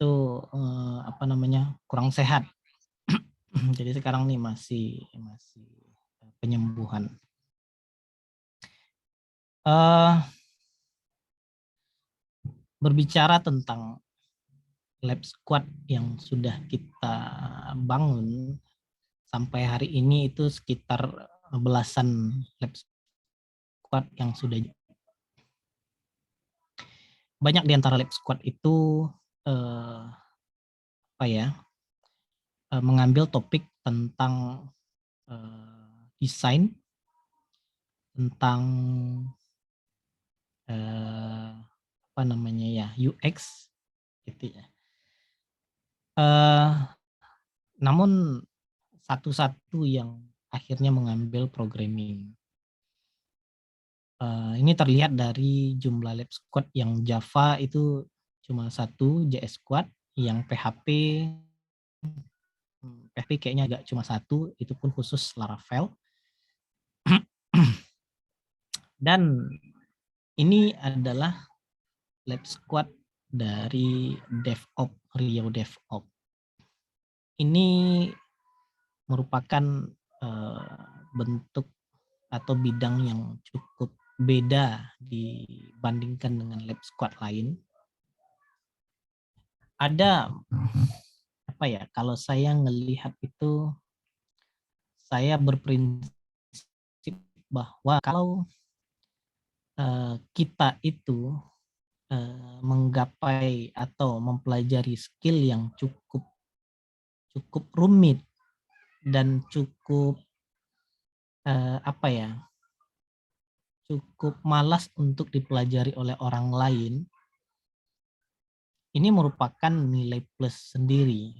itu apa namanya, kurang sehat. Jadi sekarang nih masih penyembuhan. Berbicara tentang lab squad yang sudah kita bangun sampai hari ini itu sekitar belasan lab squad yang sudah. Banyak di antara lab squad itu apa ya, mengambil topik tentang desain, tentang apa namanya ya, UX gitu ya. Namun satu-satu yang akhirnya mengambil programming. Ini terlihat dari jumlah lab squad yang Java itu cuma satu, JS Squad, yang PHP kayaknya agak cuma satu, itu pun khusus Laravel. Dan ini adalah lab squad dari DevOps, Rio DevOps. Ini merupakan bentuk atau bidang yang cukup beda dibandingkan dengan lab squad lain. Ada apa ya, kalau saya ngelihat itu, saya berprinsip bahwa kalau kita itu menggapai atau mempelajari skill yang cukup rumit dan cukup apa ya, cukup malas untuk dipelajari oleh orang lain, ini merupakan nilai plus sendiri.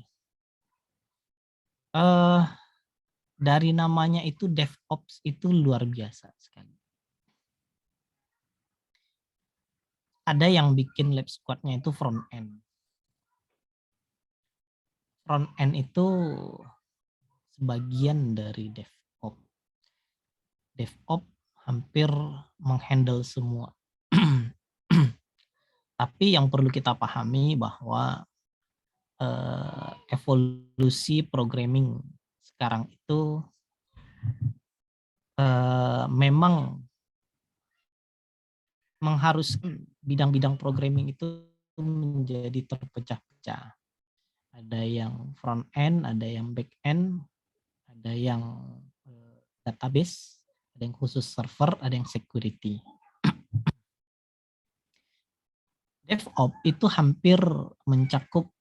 Dari namanya itu DevOps itu luar biasa sekali. Ada yang bikin lab squad-nya itu front end. Front end itu sebagian dari DevOps. DevOps hampir menghandle semua. Tapi yang perlu kita pahami bahwa evolusi programming sekarang itu memang mengharuskan bidang-bidang programming itu menjadi terpecah-pecah. Ada yang front end, ada yang back end, ada yang database, ada yang khusus server, ada yang security. DevOps itu hampir mencakup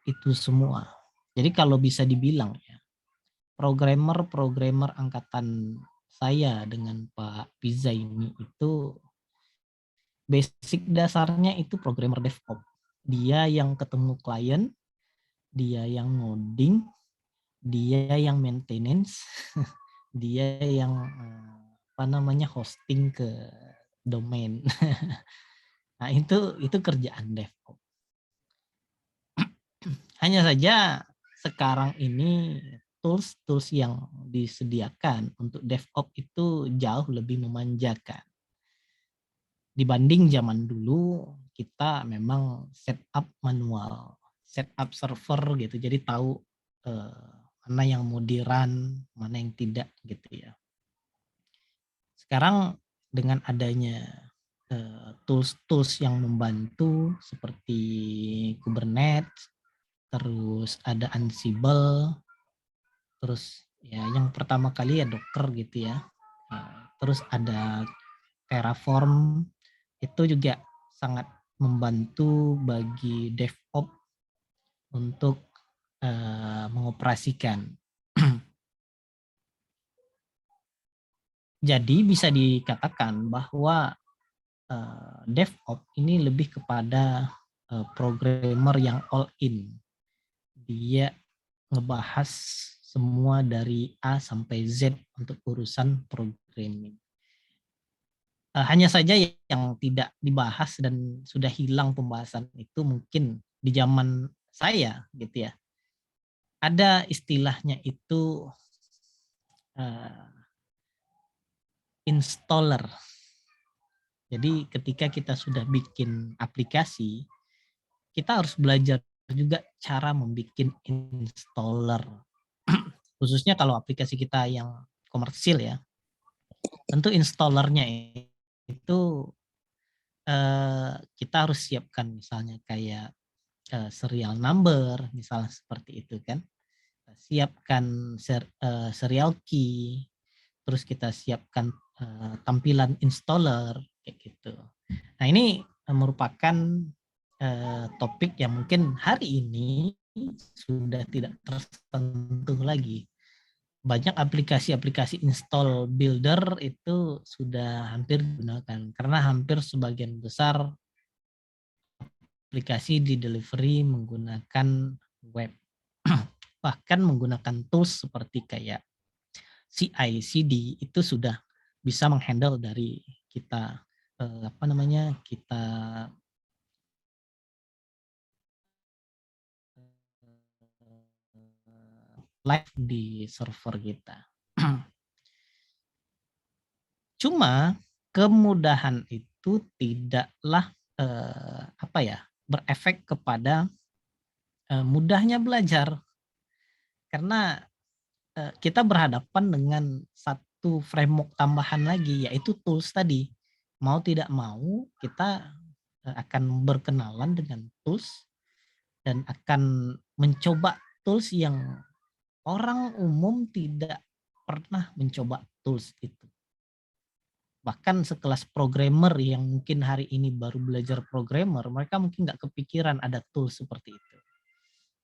itu semua. Jadi kalau bisa dibilang ya, programmer angkatan saya dengan Pak Piza ini itu basic dasarnya itu programmer DevOps. Dia yang ketemu klien, dia yang ngoding, dia yang maintenance, dia yang apa namanya, hosting ke domain. Nah, itu kerjaan DevOps. Hanya saja sekarang ini tools yang disediakan untuk DevOps itu jauh lebih memanjakan. Dibanding zaman dulu, kita memang setup manual, setup server gitu. Jadi tahu mana yang mau di-run, mana yang tidak gitu ya. Sekarang dengan adanya tools yang membantu seperti Kubernetes, terus ada Ansible, terus ya yang pertama kali ya Docker gitu ya. Terus ada Terraform, itu juga sangat membantu bagi DevOps untuk mengoperasikan. Jadi bisa dikatakan bahwa DevOps ini lebih kepada programmer yang all in. Dia ngebahas semua dari A sampai Z untuk urusan programming. Hanya saja yang tidak dibahas dan sudah hilang pembahasan itu mungkin di zaman saya gitu ya. Ada istilahnya itu installer. Jadi ketika kita sudah bikin aplikasi, kita harus belajar juga cara membuat installer. Khususnya kalau aplikasi kita yang komersil ya, tentu installernya itu kita harus siapkan misalnya kayak serial number, misalnya seperti itu kan. Siapkan serial key, terus kita siapkan tampilan installer kayak gitu. Nah ini merupakan topik yang mungkin hari ini sudah tidak tersentuh lagi. Banyak aplikasi-aplikasi install builder itu sudah hampir digunakan karena hampir sebagian besar aplikasi di delivery menggunakan web. Bahkan menggunakan tools seperti kayak CI/CD itu sudah bisa menghandle dari kita kita live di server kita. Cuma kemudahan itu tidaklah berefek kepada mudahnya belajar karena kita berhadapan dengan satu framework tambahan lagi yaitu tools tadi. Mau tidak mau kita akan berkenalan dengan tools dan akan mencoba tools yang orang umum tidak pernah mencoba tools itu. Bahkan sekelas programmer yang mungkin hari ini baru belajar programmer, mereka mungkin nggak kepikiran ada tools seperti itu.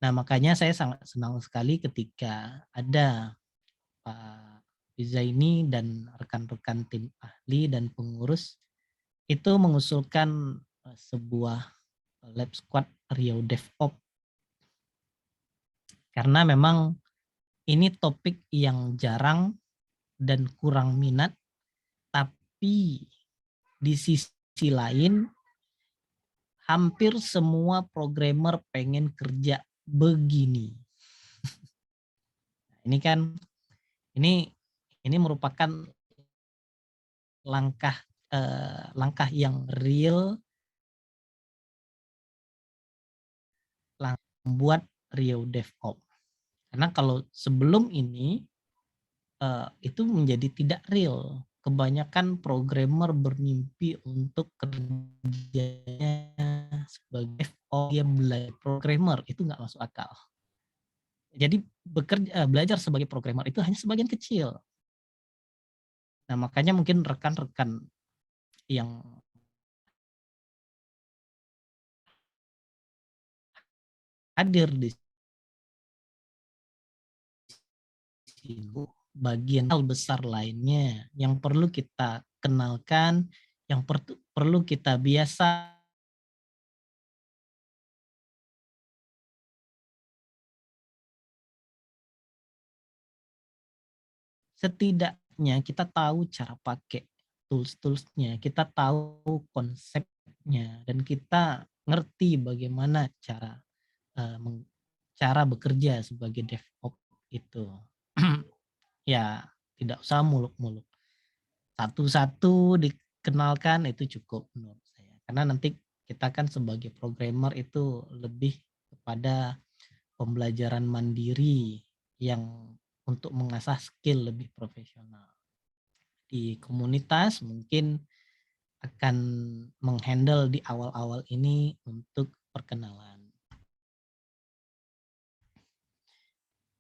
Nah makanya saya sangat senang sekali ketika ada Pak Rizaini dan rekan-rekan tim ahli dan pengurus itu mengusulkan sebuah lab squad Riau DevOps karena memang ini topik yang jarang dan kurang minat, tapi di sisi lain hampir semua programmer pengen kerja begini. Ini kan ini merupakan langkah yang real membuat Riau DevOps. Karena kalau sebelum ini itu menjadi tidak real. Kebanyakan programmer bermimpi untuk kerjanya sebagai DevOps, dia belajar programmer, itu nggak masuk akal. Jadi belajar sebagai programmer itu hanya sebagian kecil. Nah makanya mungkin rekan-rekan yang hadir di sini bagian besar lainnya yang perlu kita kenalkan, yang perlu kita biasa setidaknya kita tahu cara pakai tools-toolsnya, kita tahu konsepnya, dan kita ngerti bagaimana cara bekerja sebagai DevOps itu. Ya, tidak usah muluk-muluk. Satu-satu dikenalkan itu cukup menurut saya. Karena nanti kita kan sebagai programmer itu lebih kepada pembelajaran mandiri yang untuk mengasah skill lebih profesional. Di komunitas mungkin akan menghandle di awal-awal ini untuk perkenalan.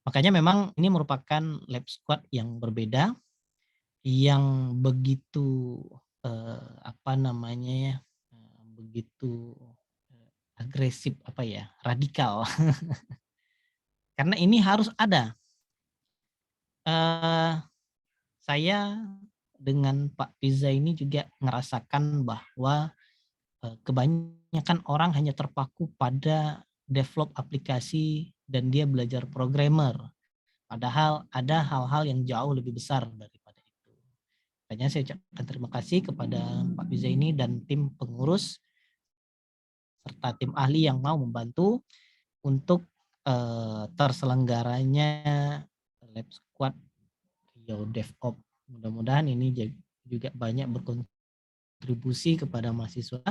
Makanya memang ini merupakan lab squad yang berbeda, yang begitu begitu agresif radikal. Karena ini harus ada. Saya dengan Pak Piza ini juga merasakan bahwa kebanyakan orang hanya terpaku pada develop aplikasi dan dia belajar programmer. Padahal ada hal-hal yang jauh lebih besar daripada itu. Makanya saya ucapkan terima kasih kepada Pak Piza ini dan tim pengurus serta tim ahli yang mau membantu untuk terselenggaranya Lab Squad Riau DevOps. Mudah-mudahan ini juga banyak berkontribusi kepada mahasiswa,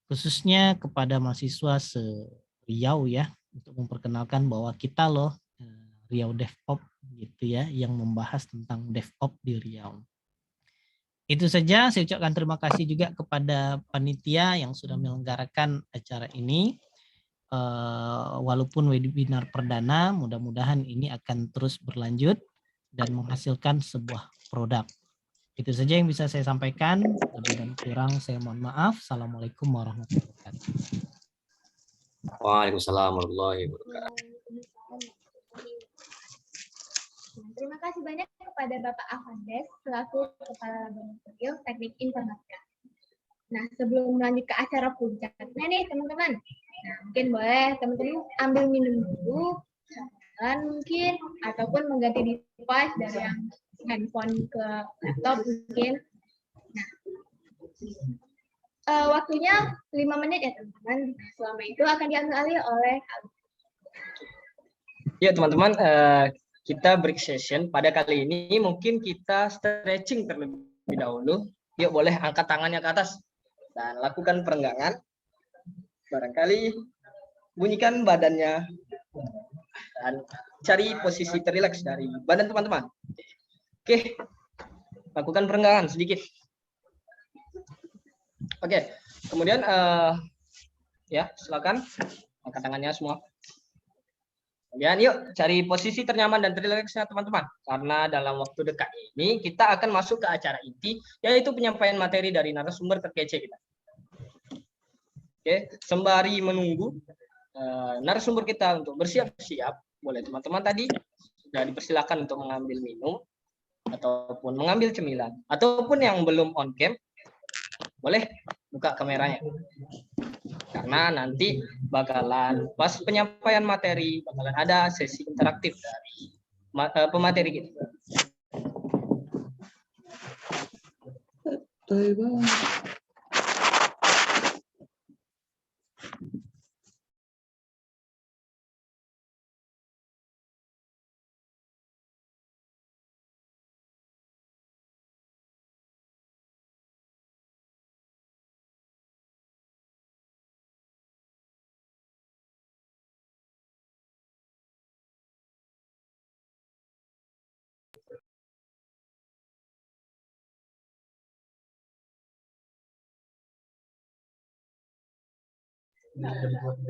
khususnya kepada mahasiswa se-Riau ya, memperkenalkan bahwa kita loh Riau DevOps gitu ya, yang membahas tentang DevOps di Riau. Itu saja, saya ucapkan terima kasih juga kepada panitia yang sudah menyelenggarakan acara ini. Walaupun webinar perdana, mudah-mudahan ini akan terus berlanjut dan menghasilkan sebuah produk. Itu saja yang bisa saya sampaikan. Lebih dan kurang saya mohon maaf. Assalamualaikum warahmatullahi wabarakatuh. Waalaikumsalam warahmatullahi wabarakatuh. Terima kasih banyak kepada Bapak Avandes selaku Kepala Laboratorium Teknik Informatika. Nah, sebelum lanjut ke acara puncaknya nih teman-teman. Nah, mungkin boleh teman-teman ambil minum dulu, jalan mungkin, ataupun mengganti device dari yang handphone ke laptop mungkin. Nah, waktunya 5 menit ya teman-teman. Selama itu akan diambil alih oleh Ya teman-teman, kita break session. Pada kali ini mungkin kita stretching terlebih dahulu. Yuk boleh angkat tangannya ke atas dan lakukan perenggangan. Barangkali bunyikan badannya dan cari posisi terrileks dari badan teman-teman. Oke, lakukan perenggangan sedikit. Oke, kemudian ya silakan angkat tangannya semua. Kemudian yuk cari posisi ternyaman dan terrileksnya teman-teman. Karena dalam waktu dekat ini kita akan masuk ke acara inti, yaitu penyampaian materi dari narasumber terkece kita. Oke, sembari menunggu narasumber kita untuk bersiap-siap, boleh teman-teman tadi sudah dipersilakan untuk mengambil minum, ataupun mengambil cemilan, ataupun yang belum on cam, boleh buka kameranya. Karena nanti bakalan pas penyampaian materi bakalan ada sesi interaktif dari pemateri kita.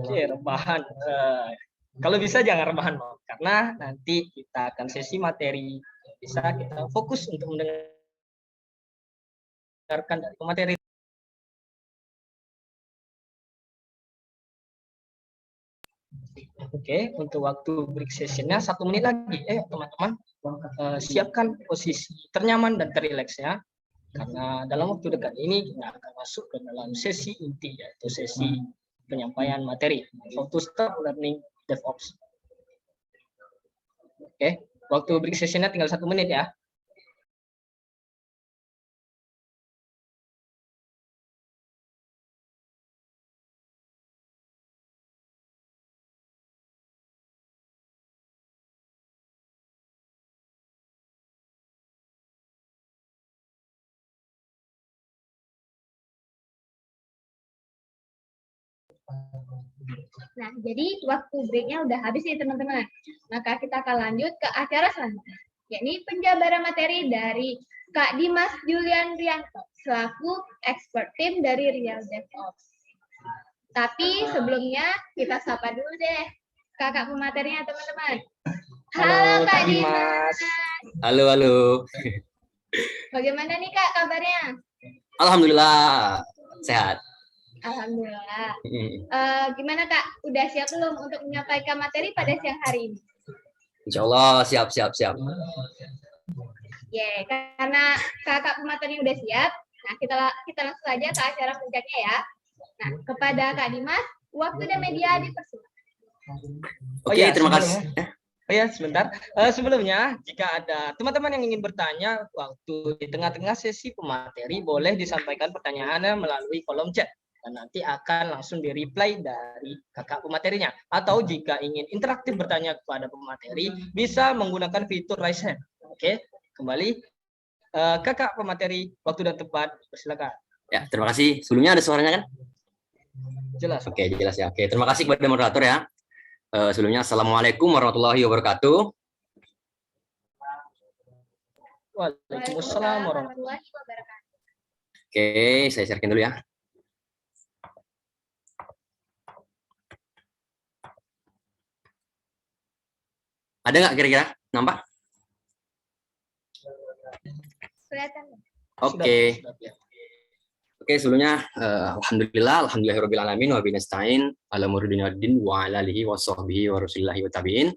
Oke, rebahan. Kalau bisa jangan rebahan, karena nanti kita akan sesi materi. Bisa kita fokus untuk mendengarkan dari pemateri. Oke, untuk waktu break sessionnya 1 menit lagi. Teman-teman, siapkan posisi ternyaman dan terrileksnya. Karena dalam waktu dekat ini kita akan masuk ke dalam sesi inti, yaitu sesi penyampaian materi. How to start learning DevOps. Oke, waktu break sessionnya tinggal 1 menit ya. Nah, jadi waktu breaknya udah habis nih teman-teman. Maka kita akan lanjut ke acara selanjutnya, yakni penjabaran materi dari Kak Dimas Julian Rianto selaku expert tim dari Riau DevOps. Tapi sebelumnya kita sapa dulu deh kakak pematerinya teman-teman. Halo Kak Dimas. Halo, halo. Bagaimana nih Kak kabarnya? Alhamdulillah sehat. Alhamdulillah. Gimana Kak? Udah siap belum untuk menyampaikan materi pada siang hari ini? Insya Allah siap. Karena kakak pemateri udah siap, nah kita langsung aja ke acara puncaknya ya. Nah, kepada Kak Dimas, waktu dan media dipersilakan. Oke, terima kasih. Oh ya, sebentar. Sebelumnya, jika ada teman-teman yang ingin bertanya waktu di tengah-tengah sesi pemateri, boleh disampaikan pertanyaannya melalui kolom chat. Dan nanti akan langsung di-reply dari kakak pematerinya. Atau jika ingin interaktif bertanya kepada pemateri, bisa menggunakan fitur raise hand. Oke, kembali. Kakak pemateri, waktu dan tempat, persilakan. Ya, terima kasih. Sebelumnya ada suaranya kan? Jelas. Oke, jelas ya. Oke, terima kasih kepada moderator ya. Sebelumnya, Assalamualaikum warahmatullahi wabarakatuh. Waalaikumsalam warahmatullahi wabarakatuh. Oke, saya sharekin dulu ya. Ada nggak kira-kira? Nampak? Kelihatan. Oke. Oke, sebelumnya alhamdulillahirabbil alamin wa binasta'in ala muridinuddin wa ala alihi wa sahbihi wa rasulillahi wa tabi'in.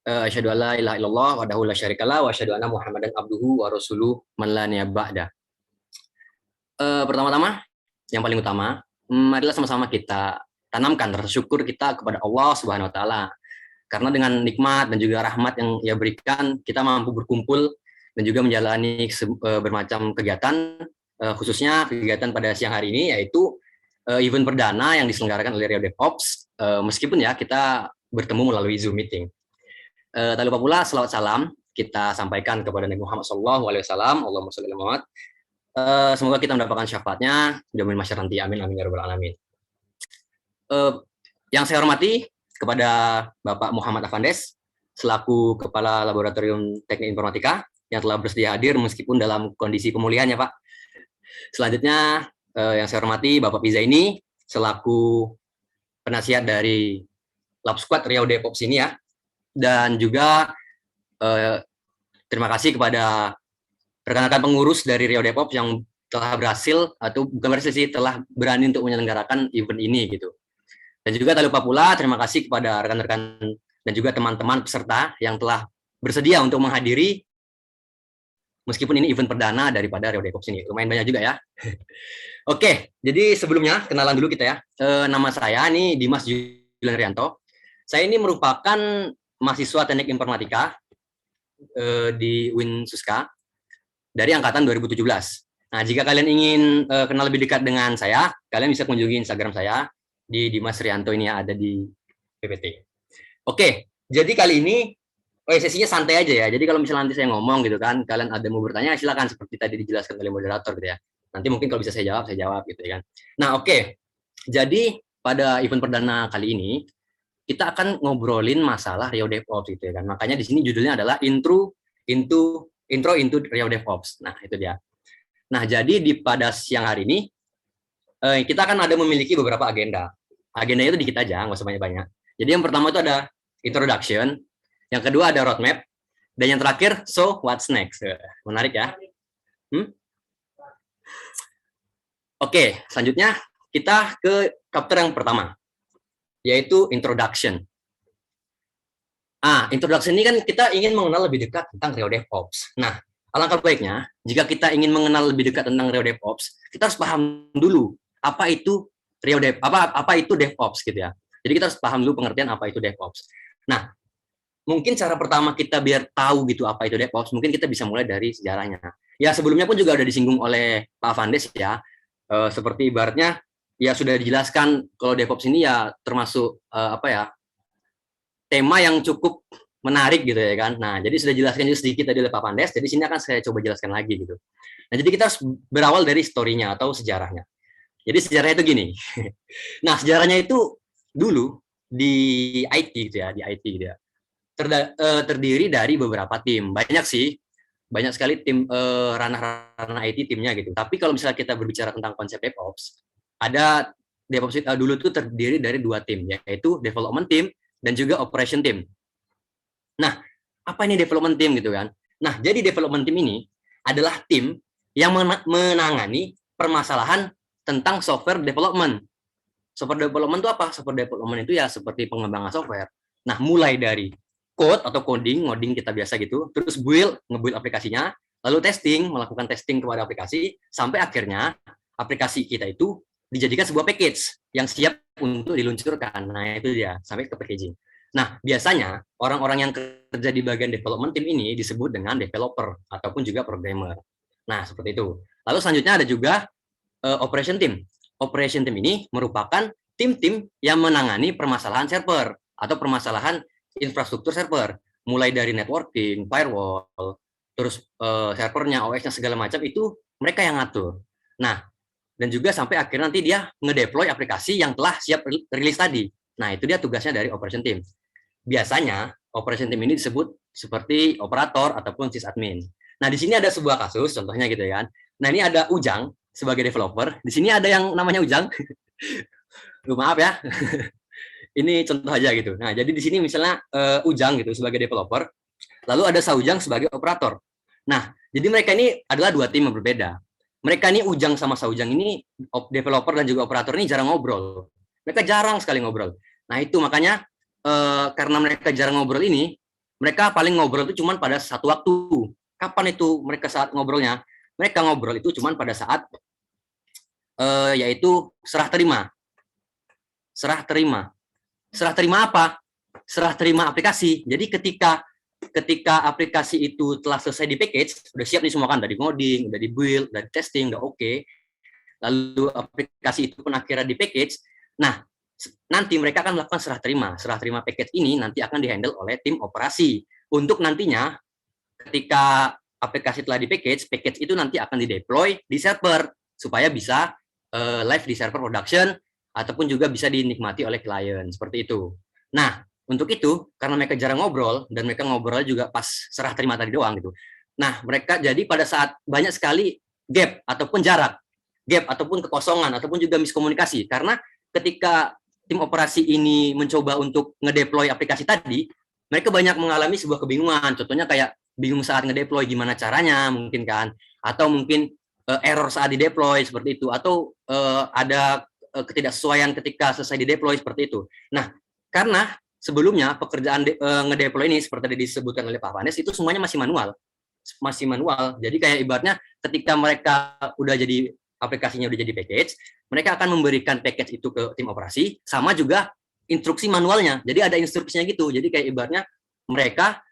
Asyhadu an la ilaha illallah wahdahu la syarikalah wa asyhadu anna Muhammadan abduhu wa rasuluh man la nabiyya ba'da. Pertama-tama, yang paling utama, marilah sama-sama kita tanamkan rasa syukur kita kepada Allah Subhanahu wa taala. Karena dengan nikmat dan juga rahmat yang Ia berikan, kita mampu berkumpul dan juga menjalani bermacam kegiatan, khususnya kegiatan pada siang hari ini, yaitu event perdana yang diselenggarakan oleh Riau DevOps, meskipun ya kita bertemu melalui Zoom meeting. Tak lupa pula selawat salam kita sampaikan kepada Nabi Muhammad SAW, Allahumma sholli ala Muhammad. Semoga kita mendapatkan syafaatnya, jamin masyarakat nanti, amin, amin, ya rabbal alamin. Yang saya hormati, kepada Bapak Muhammad Afandes, selaku Kepala Laboratorium Teknik Informatika, yang telah bersedia hadir meskipun dalam kondisi pemulihan ya Pak. Selanjutnya, yang saya hormati Bapak Pizaini, selaku penasihat dari Lab Squad Riau DevOps ini ya. Dan juga terima kasih kepada rekan-rekan pengurus dari Riau DevOps yang telah berhasil, atau bukan berhasil sih, telah berani untuk menyelenggarakan event ini gitu. Dan juga tak lupa pula terima kasih kepada rekan-rekan dan juga teman-teman peserta yang telah bersedia untuk menghadiri, meskipun ini event perdana daripada Riau DevOps ini. Lumayan banyak juga ya. Oke, jadi sebelumnya kenalan dulu kita ya. Nama saya ini Dimas Julian Rianto. Saya ini merupakan mahasiswa Teknik Informatika di UIN Suska dari angkatan 2017. Nah, jika kalian ingin kenal lebih dekat dengan saya, kalian bisa kunjungi Instagram saya di Dimas Rianto ini ya, ada di PPT. Oke, jadi kali ini sesinya santai aja ya. Jadi kalau misalnya nanti saya ngomong gitu kan, kalian ada mau bertanya, silakan seperti tadi dijelaskan oleh moderator gitu ya. Nanti mungkin kalau bisa saya jawab gitu ya kan. Nah, oke. Jadi pada event perdana kali ini kita akan ngobrolin masalah Riau DevOps gitu ya kan. Makanya di sini judulnya adalah Intro into Riau DevOps. Nah, itu dia. Nah, jadi pada siang hari ini kita akan ada memiliki beberapa agenda. Agendanya itu dikit aja, nggak usah banyak-banyak. Jadi yang pertama itu ada introduction, yang kedua ada roadmap, dan yang terakhir, so what's next? Menarik ya? Oke, selanjutnya kita ke chapter yang pertama, yaitu introduction. Introduction ini kan kita ingin mengenal lebih dekat tentang Riau DevOps. Nah, alangkah baiknya, jika kita ingin mengenal lebih dekat tentang Riau DevOps, kita harus paham dulu apa itu Riau apa itu DevOps gitu ya. Jadi kita harus paham dulu pengertian apa itu DevOps. Nah, mungkin cara pertama kita biar tahu gitu apa itu DevOps, mungkin kita bisa mulai dari sejarahnya. Ya sebelumnya pun juga udah disinggung oleh Pak Afandes ya. Seperti ibaratnya ya sudah dijelaskan kalau DevOps ini ya termasuk tema yang cukup menarik gitu ya kan. Nah, jadi sudah dijelaskan juga sedikit tadi oleh Pak Afandes, jadi sini akan saya coba jelaskan lagi gitu. Nah, jadi kita harus berawal dari story-nya atau sejarahnya. Jadi sejarahnya itu gini. Nah, sejarahnya itu dulu di IT gitu ya, terdiri dari beberapa tim. Banyak sih, banyak sekali tim ranah-ranah IT timnya gitu. Tapi kalau misalnya kita berbicara tentang konsep DevOps, ada DevOps dulu itu terdiri dari dua tim, yaitu development team dan juga operation team. Nah, apa ini development team gitu kan? Nah, jadi development team ini adalah tim yang menangani permasalahan tentang software development. Software development itu apa? Software development itu ya seperti pengembangan software. Nah, mulai dari code atau ngoding kita biasa gitu, terus nge-build aplikasinya, lalu testing, melakukan testing kepada aplikasi, sampai akhirnya aplikasi kita itu dijadikan sebuah package yang siap untuk diluncurkan. Nah, itu dia, sampai ke packaging. Nah, biasanya orang-orang yang kerja di bagian development team ini disebut dengan developer ataupun juga programmer. Nah, seperti itu. Lalu selanjutnya ada juga operation team. Operation team ini merupakan tim-tim yang menangani permasalahan server atau permasalahan infrastruktur server, mulai dari networking, firewall, terus servernya, OS-nya segala macam itu mereka yang ngatur. Nah, dan juga sampai akhirnya nanti dia ngedeploy aplikasi yang telah siap rilis tadi. Nah, itu dia tugasnya dari operation team. biasanya operation team ini disebut seperti operator ataupun sysadmin. Nah, di sini ada sebuah kasus, contohnya gitu ya kan. Nah, ini ada Ujang sebagai developer. Di sini ada yang namanya Ujang. Maaf ya. Ini contoh aja gitu. Nah, jadi di sini misalnya Ujang gitu sebagai developer, lalu ada Saujang sebagai operator. Nah, jadi mereka ini adalah dua tim yang berbeda. Mereka ini Ujang sama Saujang ini developer dan juga operator ini jarang ngobrol. Mereka jarang sekali ngobrol. Nah, itu makanya karena mereka jarang ngobrol ini, mereka paling ngobrol itu cuma pada satu waktu. Kapan itu mereka saat ngobrolnya? Mereka ngobrol itu cuma pada saat yaitu serah terima. Serah terima. Serah terima apa? Serah terima aplikasi. Jadi ketika aplikasi itu telah selesai di package, udah siap nih semua kan, dari coding, udah di build, udah di testing, udah oke. Lalu aplikasi itu pun akhirnya di package. Nah, nanti mereka akan melakukan serah terima. Serah terima package ini nanti akan dihandle oleh tim operasi. Untuk nantinya ketika aplikasi telah di package itu nanti akan dideploy di server supaya bisa live di server production ataupun juga bisa dinikmati oleh klien seperti itu. Nah, untuk itu karena mereka jarang ngobrol dan mereka ngobrol juga pas serah terima tadi doang gitu. Nah, mereka jadi pada saat banyak sekali gap ataupun jarak, gap ataupun kekosongan ataupun juga miskomunikasi karena ketika tim operasi ini mencoba untuk ngedeploy aplikasi tadi, mereka banyak mengalami sebuah kebingungan. Contohnya kayak bingung saat ngedeploy gimana caranya mungkin kan, atau mungkin error saat dideploy seperti itu, atau ada ketidaksesuaian ketika selesai dideploy seperti itu. Nah, karena sebelumnya pekerjaan ngedeploy ini seperti tadi disebutkan oleh Pak Vandes itu semuanya masih manual. Jadi kayak ibaratnya ketika mereka udah jadi aplikasinya udah jadi package, mereka akan memberikan package itu ke tim operasi sama juga instruksi manualnya. Jadi ada instruksinya gitu. Jadi kayak ibaratnya mereka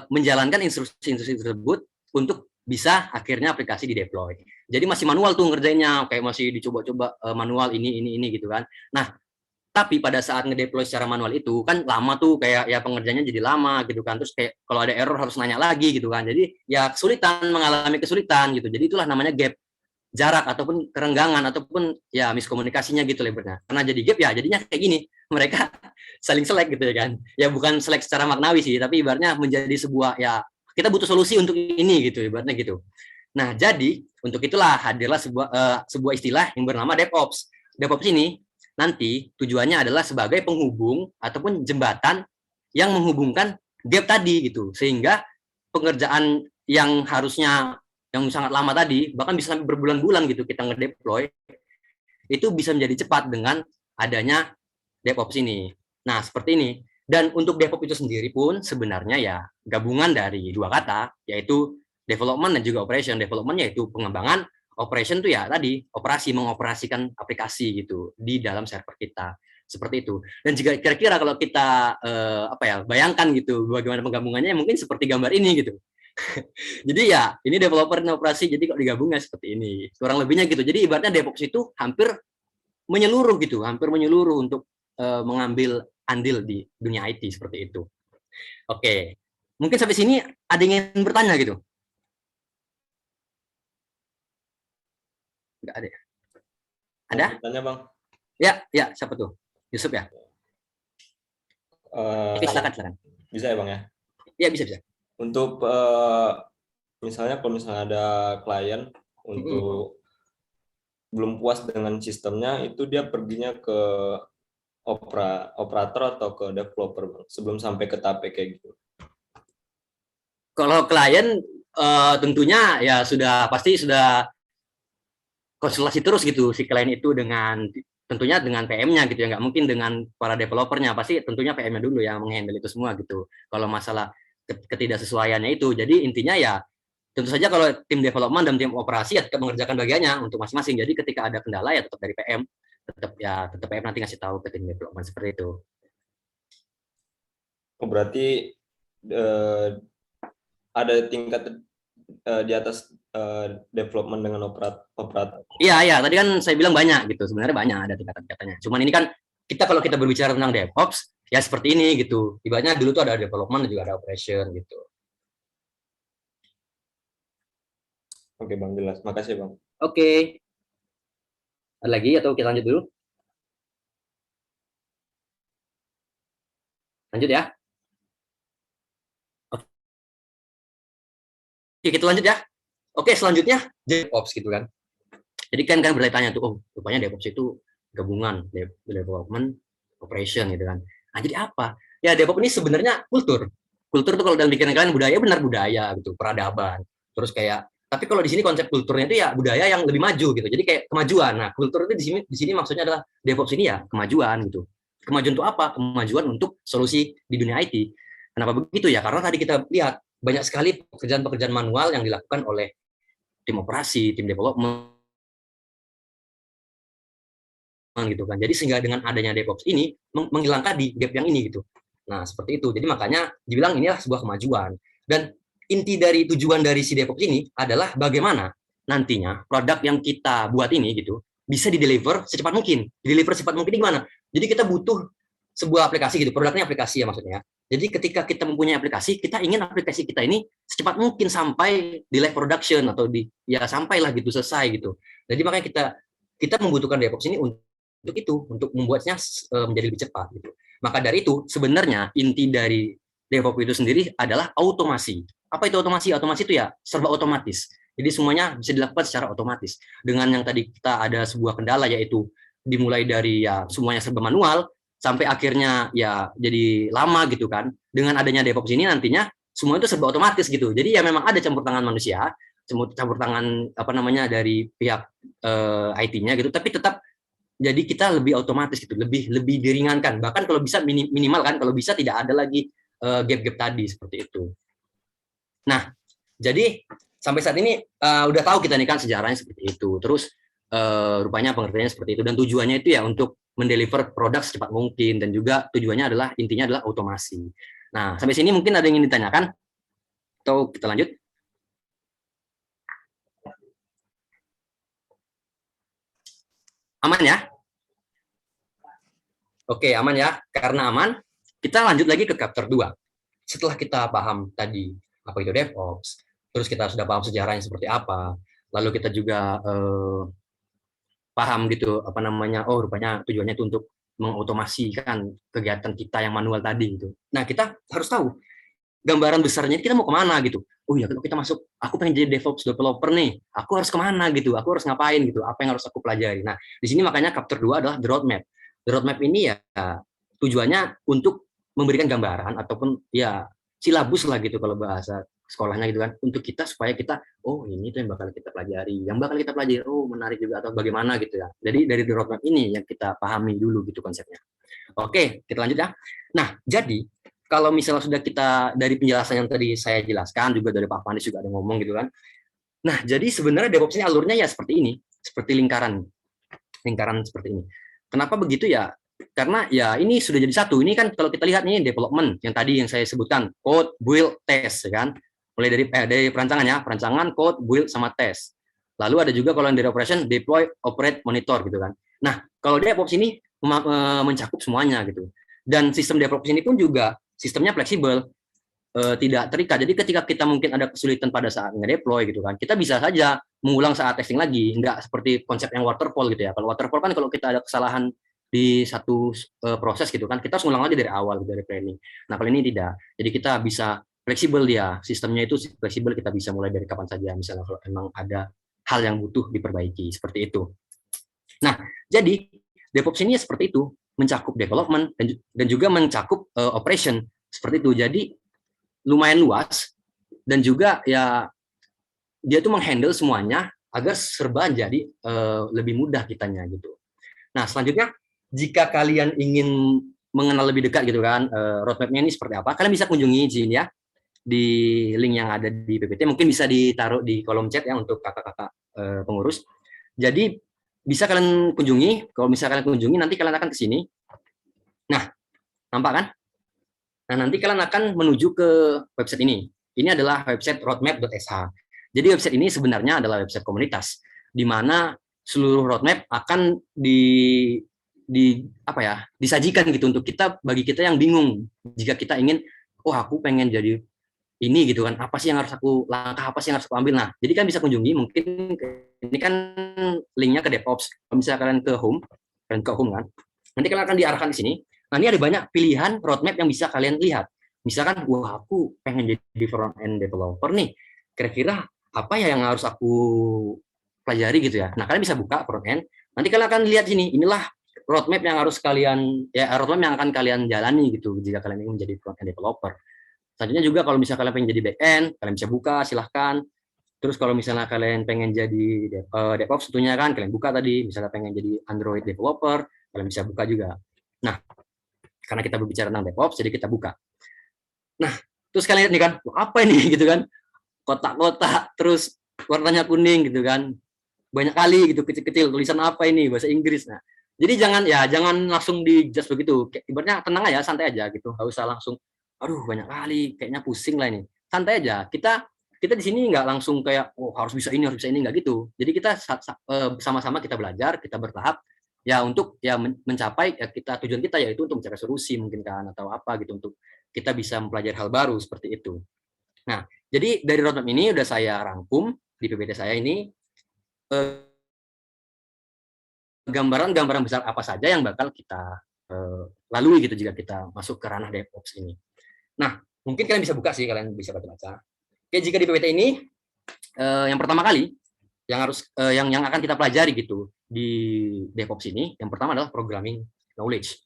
menjalankan instruksi-instruksi tersebut untuk bisa akhirnya aplikasi dideploy. Jadi masih manual tuh ngerjainnya, kayak masih dicoba-coba manual ini gitu kan. Nah, tapi pada saat ngedeploy secara manual itu kan lama tuh, kayak ya pengerjaannya jadi lama gitu kan. Terus kayak kalau ada error harus nanya lagi gitu kan. Jadi ya mengalami kesulitan gitu. Jadi itulah namanya gap, jarak ataupun kerenggangan ataupun ya miskomunikasinya gitu lebarnya. Karena jadi gap ya jadinya kayak gini. Mereka saling selek gitu ya kan. Ya bukan selek secara maknawi sih, tapi ibaratnya menjadi sebuah ya kita butuh solusi untuk ini gitu ibaratnya gitu. Nah, jadi untuk itulah hadirlah sebuah istilah yang bernama DevOps. DevOps ini nanti tujuannya adalah sebagai penghubung ataupun jembatan yang menghubungkan gap tadi gitu. Sehingga pengerjaan yang harusnya yang sangat lama tadi, bahkan bisa sampai berbulan-bulan gitu kita ngedeploy, itu bisa menjadi cepat dengan adanya DevOps ini. Nah, seperti ini. Dan untuk DevOps itu sendiri pun sebenarnya ya gabungan dari dua kata, yaitu development dan juga operation. Development yaitu pengembangan, operation itu ya tadi operasi, mengoperasikan aplikasi gitu di dalam server kita. Seperti itu. Dan juga kira-kira kalau kita bayangkan gitu bagaimana penggabungannya, mungkin seperti gambar ini gitu. Jadi ya ini developer dan operasi, jadi kok digabungnya seperti ini. Kurang lebihnya gitu. Jadi ibaratnya DevOps itu hampir menyeluruh gitu, hampir menyeluruh untuk mengambil andil di dunia IT seperti itu. Oke, mungkin sampai sini ada yang ingin bertanya gitu? Enggak ada. Ada? Tanya Bang. Ya, siapa tuh? Yusuf ya? Oke, silakan. Bisa ya Bang ya? Ya, bisa. Untuk misalnya kalau misalnya ada klien untuk belum puas dengan sistemnya, itu dia perginya ke operator atau ke developer Bang, sebelum sampai ke tahap kayak gitu. Kalau klien tentunya ya pasti sudah konsultasi terus gitu si klien itu tentunya dengan PM-nya gitu ya, nggak mungkin dengan para developernya, pasti tentunya PM-nya dulu yang menghandle itu semua gitu. Kalau masalah ketidaksesuaiannya itu, jadi intinya ya tentu saja kalau tim development dan tim operasi ya tetap mengerjakan bagiannya untuk masing-masing. Jadi ketika ada kendala ya tetap dari PM, tetap PM nanti ngasih tahu ke tim development seperti itu. Oh, berarti ada tingkat di atas development dengan operator. Iya, tadi kan saya bilang banyak gitu. Sebenarnya banyak ada tingkatan-tingkatannya. Cuman ini kan kalau kita berbicara tentang DevOps ya seperti ini gitu. Ibaratnya dulu tuh ada development dan juga ada operation gitu. Oke Bang, jelas. Makasih Bang. Oke. Ada lagi atau kita lanjut dulu? Lanjut ya. Oke, kita lanjut ya. Oke, selanjutnya DevOps gitu kan. Jadi kan bertanya tuh, oh rupanya DevOps itu gabungan development, operation gitu kan. Nah, jadi apa? Ya DevOps ini sebenarnya kultur. Kultur tuh kalau dalam pikiran kalian budaya, benar budaya gitu, peradaban. Terus kayak, tapi kalau di sini konsep kulturnya itu ya budaya yang lebih maju gitu. Jadi kayak kemajuan. Nah, kultur itu di sini maksudnya adalah DevOps ini ya kemajuan gitu. Kemajuan itu apa? Kemajuan untuk solusi di dunia IT. Kenapa begitu ya? Karena tadi kita lihat banyak sekali pekerjaan-pekerjaan manual yang dilakukan oleh tim operasi, tim development gitu kan. Jadi sehingga dengan adanya DevOps ini menghilangkan di gap yang ini gitu. Nah, seperti itu. Jadi makanya dibilang inilah sebuah kemajuan. Dan inti dari tujuan dari si DevOps ini adalah bagaimana nantinya produk yang kita buat ini gitu bisa di-deliver secepat mungkin. Di-deliver secepat mungkin gimana? Jadi kita butuh sebuah aplikasi gitu, produknya aplikasi ya maksudnya. Jadi ketika kita mempunyai aplikasi, kita ingin aplikasi kita ini secepat mungkin sampai di live production atau di ya sampailah gitu selesai gitu. Jadi makanya kita membutuhkan DevOps ini untuk itu, untuk membuatnya menjadi lebih cepat gitu. Maka dari itu sebenarnya inti dari DevOps itu sendiri adalah automasi. Apa itu otomasi? Otomasi itu ya serba otomatis. Jadi semuanya bisa dilakukan secara otomatis. Dengan yang tadi kita ada sebuah kendala yaitu dimulai dari ya semuanya serba manual sampai akhirnya ya jadi lama gitu kan. Dengan adanya DevOps ini nantinya semua itu serba otomatis gitu. Jadi ya memang ada campur tangan manusia, campur tangan apa namanya dari pihak IT-nya gitu, tapi tetap jadi kita lebih otomatis gitu, lebih diringankan. Bahkan kalau bisa minimal kan, kalau bisa tidak ada lagi gap-gap tadi seperti itu. Nah, jadi sampai saat ini udah tahu kita nih kan sejarahnya seperti itu. Terus rupanya pengertiannya seperti itu dan tujuannya itu ya untuk mendeliver produk secepat mungkin dan juga tujuannya adalah intinya adalah otomasi. Nah, sampai sini mungkin ada yang ingin ditanyakan atau kita lanjut? Aman ya? Oke, aman ya. Karena aman, kita lanjut lagi ke chapter 2. Setelah kita paham tadi apa itu DevOps, terus kita sudah paham sejarahnya seperti apa, lalu kita juga paham gitu apa namanya, oh rupanya tujuannya itu untuk mengautomasikan kegiatan kita yang manual tadi gitu. Nah, kita harus tahu gambaran besarnya kita mau kemana gitu. Oh ya, kalau kita masuk, aku pengen jadi DevOps developer nih, aku harus kemana gitu, aku harus ngapain gitu, apa yang harus aku pelajari. Nah, di sini makanya chapter 2 adalah the roadmap. The roadmap ini ya tujuannya untuk memberikan gambaran ataupun ya silabus lah gitu kalau bahasa sekolahnya gitu kan, untuk kita supaya kita oh ini tuh yang bakal kita pelajari, oh menarik juga atau bagaimana gitu ya. Jadi dari the roadmap ini yang kita pahami dulu gitu konsepnya. Oke, kita lanjut ya. Nah, jadi kalau misalnya sudah kita dari penjelasan yang tadi saya jelaskan juga dari Pak Pandis juga ada ngomong gitu kan. Nah, jadi sebenarnya DevOps ini alurnya ya seperti ini, seperti lingkaran seperti ini. Kenapa begitu ya? Karena ya ini sudah jadi satu. Ini kan kalau kita lihat nih development yang tadi yang saya sebutkan, code, build, test, kan? Mulai dari perancangan ya, perancangan, code, build, sama test. Lalu ada juga kalau yang dari operation, deploy, operate, monitor gitu kan. Nah, kalau DevOps ini mencakup semuanya gitu. Dan sistem DevOps ini pun juga sistemnya fleksibel, tidak terikat. Jadi ketika kita mungkin ada kesulitan pada saat nge-deploy gitu kan, kita bisa saja mengulang saat testing lagi, nggak seperti konsep yang waterfall gitu ya. Kalau waterfall kan kalau kita ada kesalahan di satu proses gitu kan, kita harus ngulang lagi dari awal dari planning. Nah, kalau ini tidak. Jadi kita bisa fleksibel dia, sistemnya itu fleksibel, kita bisa mulai dari kapan saja misalnya kalau memang ada hal yang butuh diperbaiki seperti itu. Nah, jadi DevOps ini seperti itu, mencakup development dan juga mencakup operation seperti itu. Jadi lumayan luas dan juga ya dia tuh menghandle semuanya agar serba jadi lebih mudah kitanya gitu. Nah, selanjutnya jika kalian ingin mengenal lebih dekat gitu kan roadmap-nya ini seperti apa, kalian bisa kunjungi di sini ya di link yang ada di PPT, mungkin bisa ditaruh di kolom chat ya untuk kakak-kakak pengurus. Jadi bisa kalian kunjungi, kalau misalnya kalian kunjungi nanti kalian akan ke sini. Nah, nampak kan? Nah, nanti kalian akan menuju ke website ini. Ini adalah website roadmap.sh. Jadi website ini sebenarnya adalah website komunitas di mana seluruh roadmap akan disajikan gitu untuk kita, bagi kita yang bingung jika kita ingin aku pengen jadi ini gitu kan, apa sih yang harus aku ambil. Nah, jadi kan bisa kunjungi, mungkin ini kan linknya ke DevOps. Kalau misalnya kalian ke home kan, nanti kalian akan diarahkan di sini. Nah, ini ada banyak pilihan roadmap yang bisa kalian lihat. Misalkan, wah aku pengen jadi front end developer nih, kira-kira apa ya yang harus aku pelajari gitu ya. Nah, kalian bisa buka front end, nanti kalian akan lihat sini, inilah roadmap yang harus kalian, ya roadmap yang akan kalian jalani gitu, jika kalian ingin menjadi front end developer. Selanjutnya juga kalau misalnya kalian pengen jadi back end, kalian bisa buka, silahkan. Terus kalau misalnya kalian pengen jadi DevOps tentunya kan, kalian buka tadi, misalnya pengen jadi Android developer, kalian bisa buka juga. Nah, karena kita berbicara tentang DevOps, jadi kita buka. Nah, terus kalian lihat nih kan, apa ini gitu kan, kotak-kotak, terus warnanya kuning gitu kan, banyak kali gitu, kecil-kecil, tulisan apa ini, bahasa Inggris. Nah, jadi jangan langsung dijudge begitu, ibaratnya tenang aja, santai aja gitu, nggak usah langsung, aduh banyak kali, kayaknya pusing lah ini. Santai aja, kita di sini nggak langsung kayak, oh harus bisa ini, nggak gitu. Jadi kita sama-sama kita belajar, kita bertahap, ya untuk ya mencapai ya tujuan kita yaitu untuk mencari solusi mungkin kan, atau apa gitu, untuk kita bisa mempelajari hal baru seperti itu. Nah, jadi dari roadmap ini udah saya rangkum di PPT saya ini, gambaran besar apa saja yang bakal kita lalui gitu jika kita masuk ke ranah DevOps ini. Nah, mungkin kalian bisa buka sih, kalian bisa baca-baca. Oke, jika di PPT ini yang pertama kali yang harus yang akan kita pelajari gitu di DevOps ini, yang pertama adalah programming knowledge.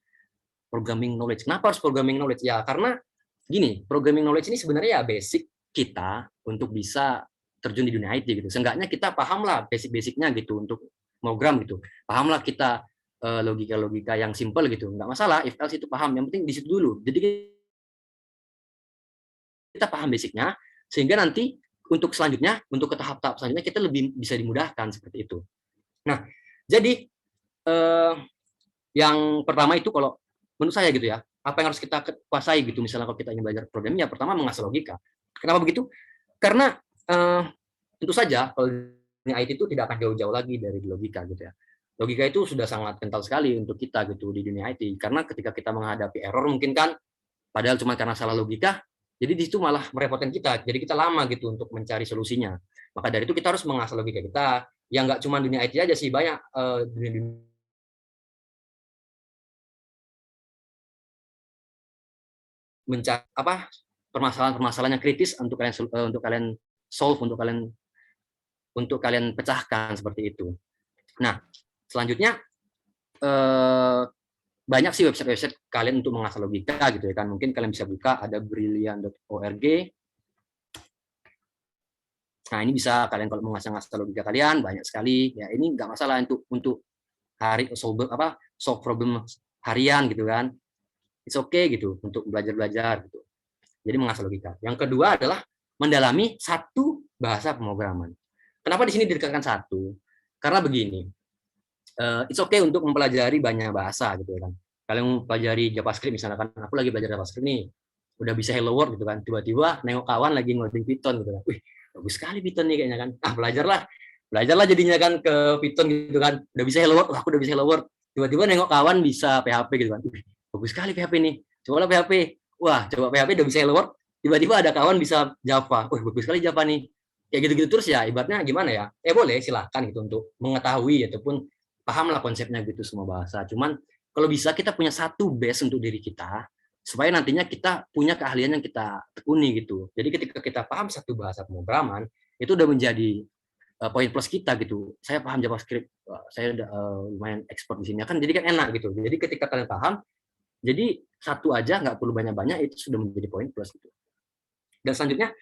Programming knowledge. Kenapa harus programming knowledge? Ya karena gini, programming knowledge ini sebenarnya ya basic kita untuk bisa terjun di dunia IT gitu. Seenggaknya kita paham lah basic-basicnya gitu untuk program gitu. Paham lah kita logika-logika yang simple gitu. Nggak masalah, if else itu paham. Yang penting di situ dulu. Jadi kita paham basicnya, sehingga nanti untuk selanjutnya, untuk ke tahap-tahap selanjutnya kita lebih bisa dimudahkan seperti itu. Nah, jadi yang pertama itu kalau menurut saya gitu ya, apa yang harus kita kuasai gitu, misalnya kalau kita ingin belajar programming, ya pertama mengasah logika. Kenapa begitu? Karena tentu saja kalau di IT itu tidak akan jauh-jauh lagi dari logika gitu ya. Logika itu sudah sangat kental sekali untuk kita gitu di dunia IT, karena ketika kita menghadapi error mungkin kan, padahal cuma karena salah logika, jadi di situ malah merepotkan kita, jadi kita lama gitu untuk mencari solusinya. Maka dari itu kita harus mengasah logika kita, yang nggak cuma dunia IT aja sih, banyak dunia mencari apa permasalahan-permasalahan yang kritis untuk kalian solve, untuk kalian pecahkan seperti itu. Nah, selanjutnya banyak sih website kalian untuk mengasah logika gitu ya kan. Mungkin kalian bisa buka, ada brilliant.org. Nah, ini bisa kalian kalau mengasah logika kalian banyak sekali. Ya, ini nggak masalah untuk solve problem harian gitu kan. It's okay gitu untuk belajar gitu. Jadi mengasah logika. Yang kedua adalah mendalami satu bahasa pemrograman. Kenapa di sini ditekankan satu? Karena begini, it's okay untuk mempelajari banyak bahasa gitu kan. Kalian mempelajari JavaScript misalnya kan, aku lagi belajar JavaScript nih, udah bisa hello world gitu kan, tiba-tiba nengok kawan lagi ngoding Python gitu kan, wih bagus sekali Python nih kayaknya kan, belajarlah jadinya kan ke Python gitu kan, udah bisa hello world, aku udah bisa hello world, tiba-tiba nengok kawan bisa PHP gitu kan, wih bagus sekali PHP nih, coba PHP, wah coba PHP udah bisa hello world, tiba-tiba ada kawan bisa Java, wih bagus sekali Java nih, kayak gitu-gitu terus ya, ibaratnya gimana ya, boleh silahkan gitu untuk mengetahui ataupun pahamlah konsepnya gitu semua bahasa. Cuman kalau bisa kita punya satu base untuk diri kita, supaya nantinya kita punya keahlian yang kita tekuni gitu. Jadi ketika kita paham satu bahasa pemrograman, itu udah menjadi poin plus kita gitu. Saya paham JavaScript, saya udah lumayan ekspor di sini kan, jadi kan enak gitu. Jadi ketika kalian paham, jadi satu aja nggak perlu banyak-banyak, itu sudah menjadi poin plus gitu. Dan selanjutnya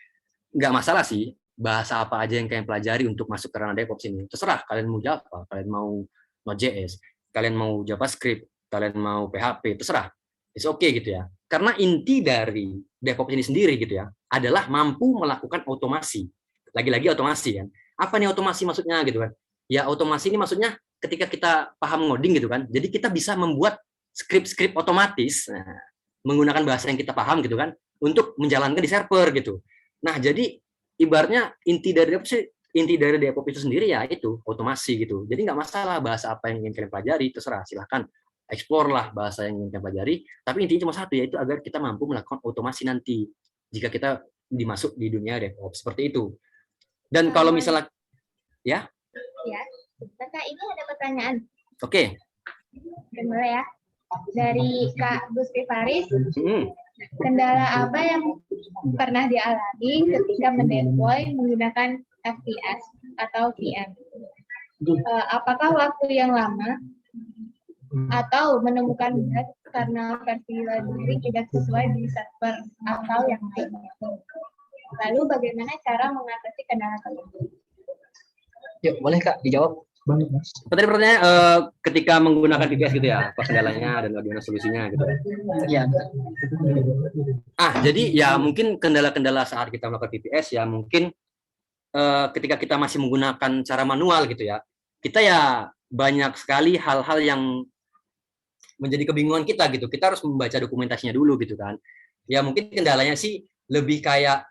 nggak masalah sih bahasa apa aja yang kalian pelajari untuk masuk ke ranah DevOps ini. Terserah kalian mau Java, kalian mau Node.js, kalian mau JavaScript, kalian mau PHP, terserah. It's okay gitu ya. Karena inti dari DevOps ini sendiri gitu ya, adalah mampu melakukan otomasi. Lagi-lagi otomasi kan. Apa nih otomasi maksudnya gitu kan? Ya otomasi ini maksudnya ketika kita paham ngoding gitu kan, jadi kita bisa membuat skrip-skrip otomatis menggunakan bahasa yang kita paham gitu kan, untuk menjalankan di server gitu. Nah, jadi ibaratnya inti dari DevOps itu sendiri ya itu otomasi gitu. Jadi nggak masalah bahasa apa yang ingin kalian pelajari, terserah, silahkan explore lah bahasa yang ingin kalian pelajari. Tapi intinya cuma satu, yaitu agar kita mampu melakukan otomasi nanti jika kita dimasuk di dunia DevOps seperti itu. Dan kalau misalnya Ya, Kak, ini ada pertanyaan. Oke. Boleh ya? dari Kak Gusti Faris, Hmm. kendala apa yang pernah dialami ketika mendeploy menggunakan FPS atau VM? Apakah waktu yang lama atau menemukan bug karena versi library tidak sesuai di server atau yang lainnya? Lalu bagaimana cara mengatasi kendala tersebut? Yuk, boleh Kak dijawab. Tadi pertanyaannya ketika menggunakan VPS gitu ya, apa kendalanya dan bagaimana solusinya gitu. Iya. Jadi ya mungkin kendala-kendala saat kita melakukan VPS ya mungkin ketika kita masih menggunakan cara manual gitu ya, kita ya banyak sekali hal-hal yang menjadi kebingungan kita gitu. Kita harus membaca dokumentasinya dulu gitu kan. Ya mungkin kendalanya sih lebih kayak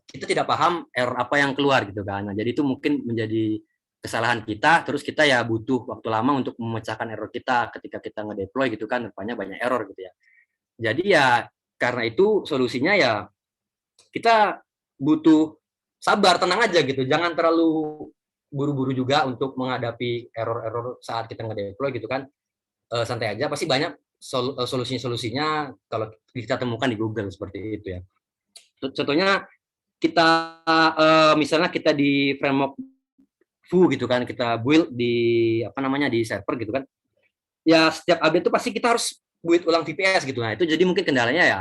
kita tidak paham error apa yang keluar gitu kan. Nah, jadi itu mungkin menjadi kesalahan kita, terus kita ya butuh waktu lama untuk memecahkan error kita ketika kita ngedeploy gitu kan, rupanya banyak error gitu ya. Jadi ya karena itu solusinya ya kita butuh sabar, tenang aja gitu, jangan terlalu buru-buru juga untuk menghadapi error-error saat kita ngedeploy gitu kan. Santai aja, pasti banyak solusinya kalau kita temukan di Google seperti itu ya. Contohnya kita misalnya kita di framework Foo gitu kan, kita build di di server gitu kan, ya setiap update itu pasti kita harus build ulang VPS gitu. Nah itu jadi mungkin kendalanya ya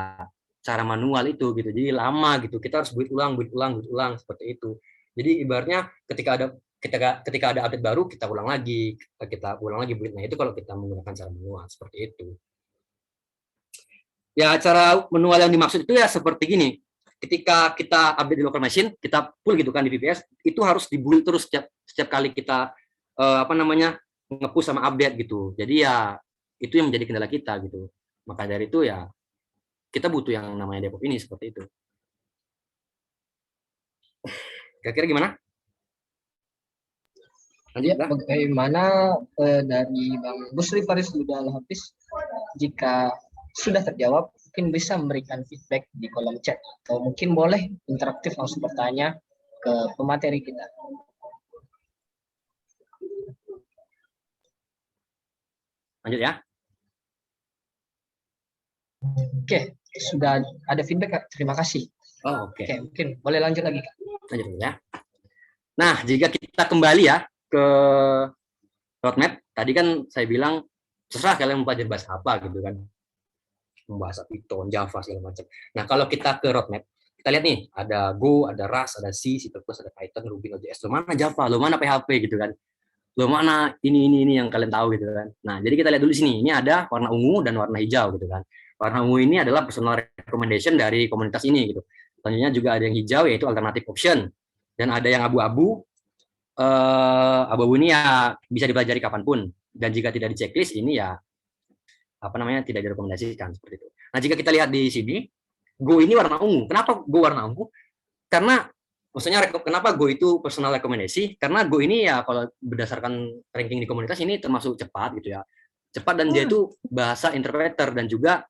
cara manual itu gitu, jadi lama gitu, kita harus build ulang seperti itu. Jadi ibaratnya ketika ada update baru kita ulang lagi buildnya, itu kalau kita menggunakan cara manual seperti itu. Ya cara manual yang dimaksud itu ya seperti gini, ketika kita update di local machine, kita pull gitu kan di VPS, itu harus di-build terus setiap kali kita nge-push sama update gitu. Jadi ya itu yang menjadi kendala kita gitu. Maka dari itu ya kita butuh yang namanya DevOps ini seperti itu. Kira-kira gimana? Ya, bagaimana dari Bang Busri Faris Huda Al-Hafiz, jika sudah terjawab, mungkin bisa memberikan feedback di kolom chat, atau mungkin boleh interaktif langsung bertanya ke pemateri kita. Lanjut ya. Oke, sudah ada feedback, Kak. Terima kasih. Oke. Mungkin boleh lanjut lagi, Kak. Lanjut ya. Nah, jika kita kembali ya ke roadmap, tadi kan saya bilang terserah kalian mau belajar bahasa apa gitu kan, bahasa Python, Java segala macam. Nah, kalau kita ke roadmap, kita lihat nih, ada Go, ada Rust, ada C++, ada Python, Ruby, Node.js. Lo mana Java, lo mana PHP gitu kan, lo mana ini yang kalian tahu gitu kan. Nah, jadi kita lihat dulu sini, ini ada warna ungu dan warna hijau gitu kan. Warna ungu ini adalah personal recommendation dari komunitas ini gitu. Selanjutnya juga ada yang hijau yaitu alternative option, dan ada yang abu-abu. Abu-abu ini ya bisa dipelajari kapanpun, dan jika tidak di checklist ini ya tidak direkomendasikan seperti itu. Nah, jika kita lihat di sini, Go ini warna ungu. Kenapa Go warna ungu? Karena maksudnya kenapa Go itu personal rekomendasi? Karena Go ini ya kalau berdasarkan ranking di komunitas ini termasuk cepat gitu ya. Cepat, dan dia itu bahasa interpreter, dan juga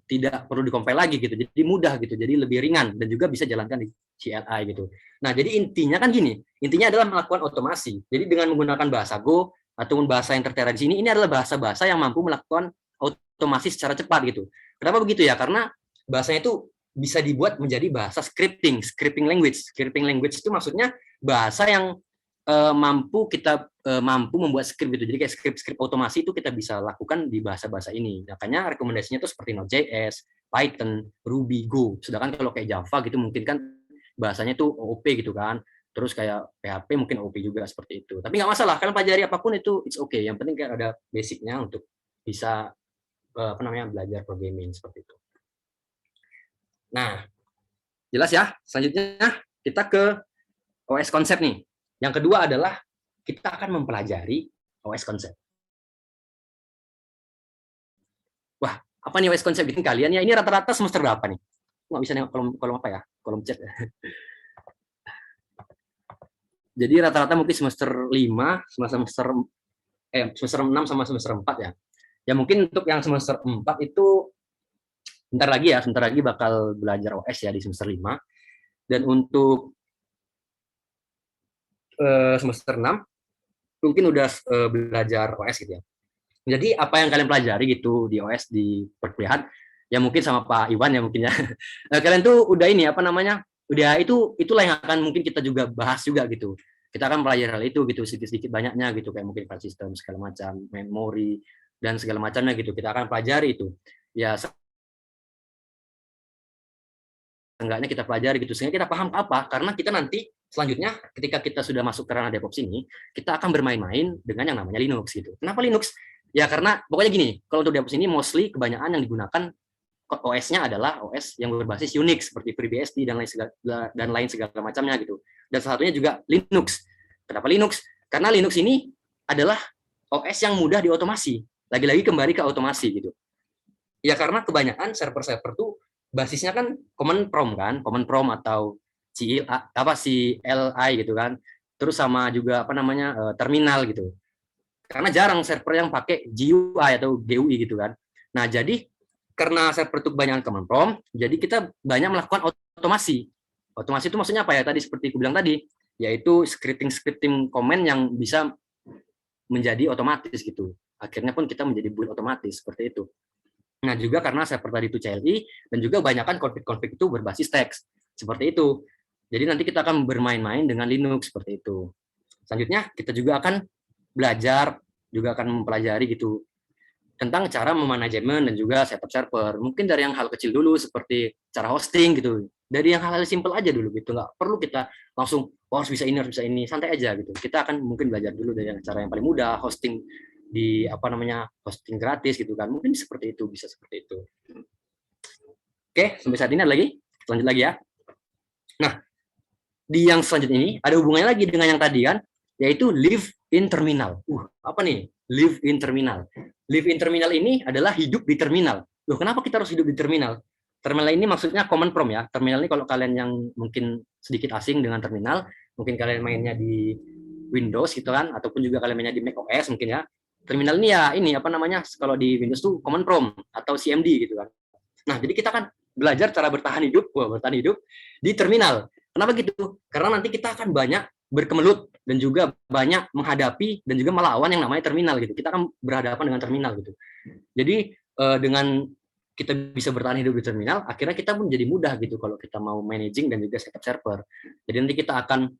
tidak perlu dikompil lagi gitu. Jadi mudah gitu. Jadi lebih ringan, dan juga bisa jalankan di CLI gitu. Nah, jadi intinya kan gini. Intinya adalah melakukan otomasi. Jadi dengan menggunakan bahasa Go ataupun bahasa yang tertera di sini, ini adalah bahasa-bahasa yang mampu melakukan otomasi secara cepat gitu. Kenapa begitu ya? Karena bahasanya itu bisa dibuat menjadi bahasa scripting language. Scripting language itu maksudnya bahasa yang mampu membuat script gitu. Jadi kayak script otomasi itu kita bisa lakukan di bahasa-bahasa ini. Makanya rekomendasinya itu seperti Node.js, Python, Ruby, Go. Sedangkan kalau kayak Java gitu mungkin kan bahasanya tuh OOP gitu kan. Terus kayak PHP mungkin OP juga seperti itu. Tapi nggak masalah, kalian pelajari apapun itu it's okay. Yang penting kayak ada basicnya untuk bisa belajar programming seperti itu. Nah, jelas ya. Selanjutnya kita ke OS konsep nih. Yang kedua adalah kita akan mempelajari OS konsep. Wah, apa nih OS konsep bikin kalian ya? Ini rata-rata semester berapa nih? Nggak bisa nengok kolom apa ya? Kolom chat. Jadi rata-rata mungkin semester 5, semester 6 sama semester 4 ya. Ya mungkin untuk yang semester 4 itu sebentar lagi bakal belajar OS ya di semester 5. Dan untuk semester 6 mungkin udah belajar OS gitu ya. Jadi apa yang kalian pelajari gitu di OS di perkuliahan, ya mungkin sama Pak Iwan ya mungkin ya. Kalian tuh udah ini apa namanya? Udah itulah yang akan mungkin kita juga bahas juga gitu. Kita akan pelajari hal itu gitu sedikit-sedikit banyaknya gitu kayak mungkin file system segala macam, memori dan segala macamnya gitu. Kita akan pelajari itu. Ya seenggaknya kita pelajari gitu sehingga kita paham apa karena kita nanti selanjutnya ketika kita sudah masuk ke ranah DevOps ini kita akan bermain-main dengan yang namanya Linux gitu. Kenapa Linux? Ya karena pokoknya gini, kalau untuk DevOps ini mostly kebanyakan yang digunakan OS-nya adalah OS yang berbasis Unix seperti FreeBSD dan lain segala macamnya gitu. Dan salah satunya juga Linux. Kenapa Linux? Karena Linux ini adalah OS yang mudah diotomasi. Lagi-lagi kembali ke otomasi gitu. Ya karena kebanyakan server-server tuh basisnya kan command prompt kan, command prompt atau CLI gitu kan. Terus sama juga apa namanya terminal gitu. Karena jarang server yang pakai GUI atau GUI gitu kan. Nah, jadi karena server itu kebanyakan command prompt, jadi kita banyak melakukan otomasi. Otomasi itu maksudnya apa ya? Tadi seperti aku bilang tadi, yaitu scripting command yang bisa menjadi otomatis gitu. Akhirnya pun kita menjadi build otomatis seperti itu. Nah, juga karena server tadi itu CLI dan juga banyakkan konfig-konfig itu berbasis teks. Seperti itu. Jadi nanti kita akan bermain-main dengan Linux seperti itu. Selanjutnya kita juga akan belajar, juga akan mempelajari gitu tentang cara memanajemen dan juga setup server. Mungkin dari yang hal kecil dulu seperti cara hosting gitu. Dari yang hal-hal simpel aja dulu gitu. Nggak perlu kita langsung harus bisa ini, santai aja gitu. Kita akan mungkin belajar dulu dari cara yang paling mudah, hosting di apa namanya hosting gratis gitu kan. Mungkin seperti itu, bisa seperti itu. Oke, sampai saat ini ada lagi? Lanjut lagi ya. Nah, di yang selanjutnya ini ada hubungannya lagi dengan yang tadi kan, yaitu live in terminal. Apa nih? Live in terminal. Live in terminal ini adalah hidup di terminal. Loh, kenapa kita harus hidup di terminal? Terminal ini maksudnya command prompt ya. Terminal ini kalau kalian yang mungkin sedikit asing dengan terminal, mungkin kalian mainnya di Windows gitu kan, ataupun juga kalian mainnya di Mac OS mungkin ya. Terminal ini ya ini apa namanya? Kalau di Windows tuh command prompt atau CMD gitu kan. Nah, jadi kita kan belajar cara bertahan hidup di terminal. Kenapa gitu? Karena nanti kita akan banyak berkemelut dan juga banyak menghadapi dan juga melawan yang namanya terminal gitu. Kita akan berhadapan dengan terminal gitu. Jadi dengan kita bisa bertahan hidup di terminal, akhirnya kita pun jadi mudah gitu kalau kita mau managing dan juga setup server. Jadi nanti kita akan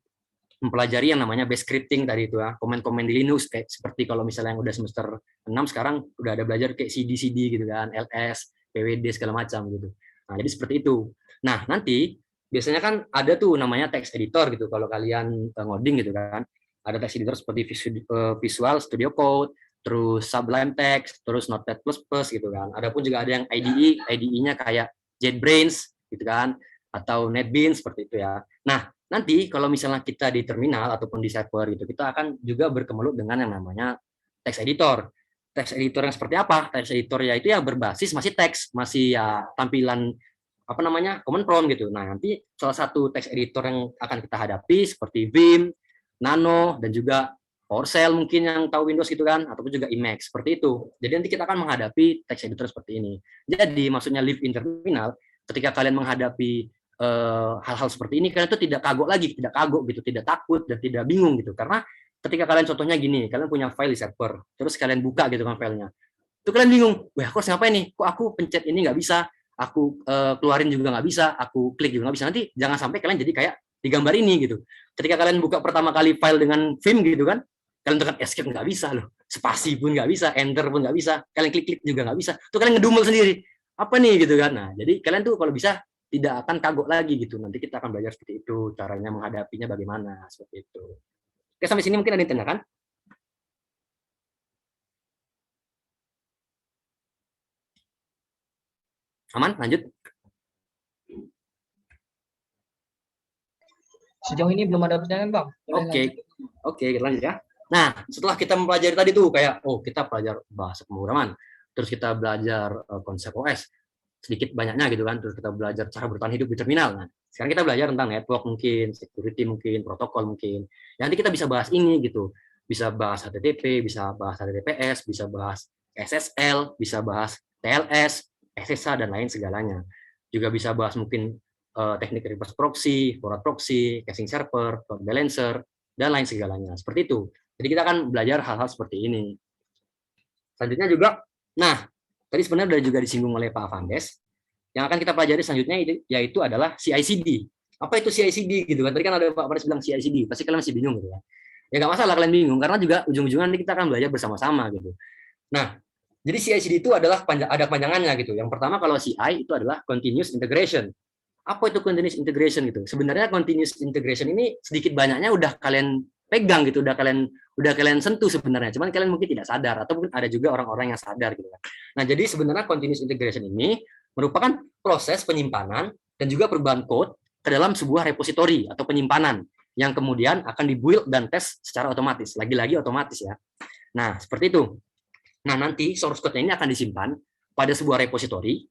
mempelajari yang namanya base scripting tadi itu ya, komen-komen di Linux kayak seperti kalau misalnya yang udah semester 6 sekarang udah ada belajar kayak CD gitu kan, LS, PWD segala macam gitu. Nah, jadi seperti itu. Nah, nanti biasanya kan ada tuh namanya text editor gitu kalau kalian ngoding gitu kan. Ada text editor seperti Visual Studio Code, terus Sublime Text, terus Notepad++ gitu kan. Adapun juga ada yang IDE-nya kayak JetBrains gitu kan, atau NetBeans seperti itu ya. Nah, nanti kalau misalnya kita di terminal ataupun di server gitu, kita akan juga berkemelut dengan yang namanya text editor. Text editor yang seperti apa? Text editor ya itu ya berbasis masih teks, masih ya tampilan apa namanya command prompt gitu. Nah, nanti salah satu text editor yang akan kita hadapi seperti Vim, Nano, dan juga PowerShell mungkin yang tahu Windows gitu kan, ataupun juga Emacs seperti itu. Jadi nanti kita akan menghadapi text editor seperti ini. Jadi maksudnya live in terminal, ketika kalian menghadapi hal-hal seperti ini, kalian itu tidak kagok gitu, tidak takut dan tidak bingung gitu. Karena ketika kalian contohnya gini, kalian punya file di server, terus kalian buka gitu kan filenya, itu kalian bingung, wah aku harus ngapain nih? Kok aku pencet ini nggak bisa? Aku keluarin juga nggak bisa, aku klik juga nggak bisa. Nanti jangan sampai kalian jadi kayak di gambar ini gitu. Ketika kalian buka pertama kali file dengan Vim gitu kan, kalian tekan escape nggak bisa loh, spasi pun nggak bisa, enter pun nggak bisa, kalian klik juga nggak bisa. Tuh kalian ngedumel sendiri. Apa nih gitu kan? Nah, jadi kalian tuh kalau bisa tidak akan kagok lagi gitu. Nanti kita akan belajar seperti itu, caranya menghadapinya bagaimana seperti itu. Oke, sampai sini mungkin ada yang ditanyakan? Aman, lanjut. Sejauh ini belum ada pertanyaan, Bang. Oke, kita lanjut ya. Nah, setelah kita mempelajari tadi tuh kayak, kita belajar bahasa pemrograman, terus kita belajar konsep OS, sedikit banyaknya gitu kan, terus kita belajar cara bertahan hidup di terminal. Nah, sekarang kita belajar tentang network mungkin, security mungkin, protokol mungkin. Ya, nanti kita bisa bahas ini gitu. Bisa bahas HTTP, bisa bahas HTTPS, bisa bahas SSL, bisa bahas TLS, SSH, dan lain segalanya. Juga bisa bahas mungkin teknik reverse proxy, forward proxy, caching server, load balancer, dan lain segalanya. Seperti itu. Jadi kita akan belajar hal-hal seperti ini. Selanjutnya juga, nah tadi sebenarnya juga disinggung oleh Pak Avandes. Yang akan kita pelajari selanjutnya yaitu adalah CI/CD. Apa itu CI/CD gitu kan? Tadi kan ada Pak Avandes bilang CI/CD, pasti kalian masih bingung gitu kan? Ya nggak masalah kalian bingung, karena juga ujung-ujungnya nanti kita akan belajar bersama-sama gitu. Nah, jadi CI/CD itu adalah ada panjangannya gitu. Yang pertama kalau CI itu adalah continuous integration. Apa itu continuous integration gitu? Sebenarnya continuous integration ini sedikit banyaknya udah kalian pegang gitu, udah kalian sentuh sebenarnya. Cuman kalian mungkin tidak sadar, atau mungkin ada juga orang-orang yang sadar gitu kan. Nah, jadi sebenarnya continuous integration ini merupakan proses penyimpanan dan juga perubahan code ke dalam sebuah repository atau penyimpanan yang kemudian akan di-build dan tes secara otomatis. Lagi-lagi otomatis ya. Nah, seperti itu. Nah, nanti source code ini akan disimpan pada sebuah repository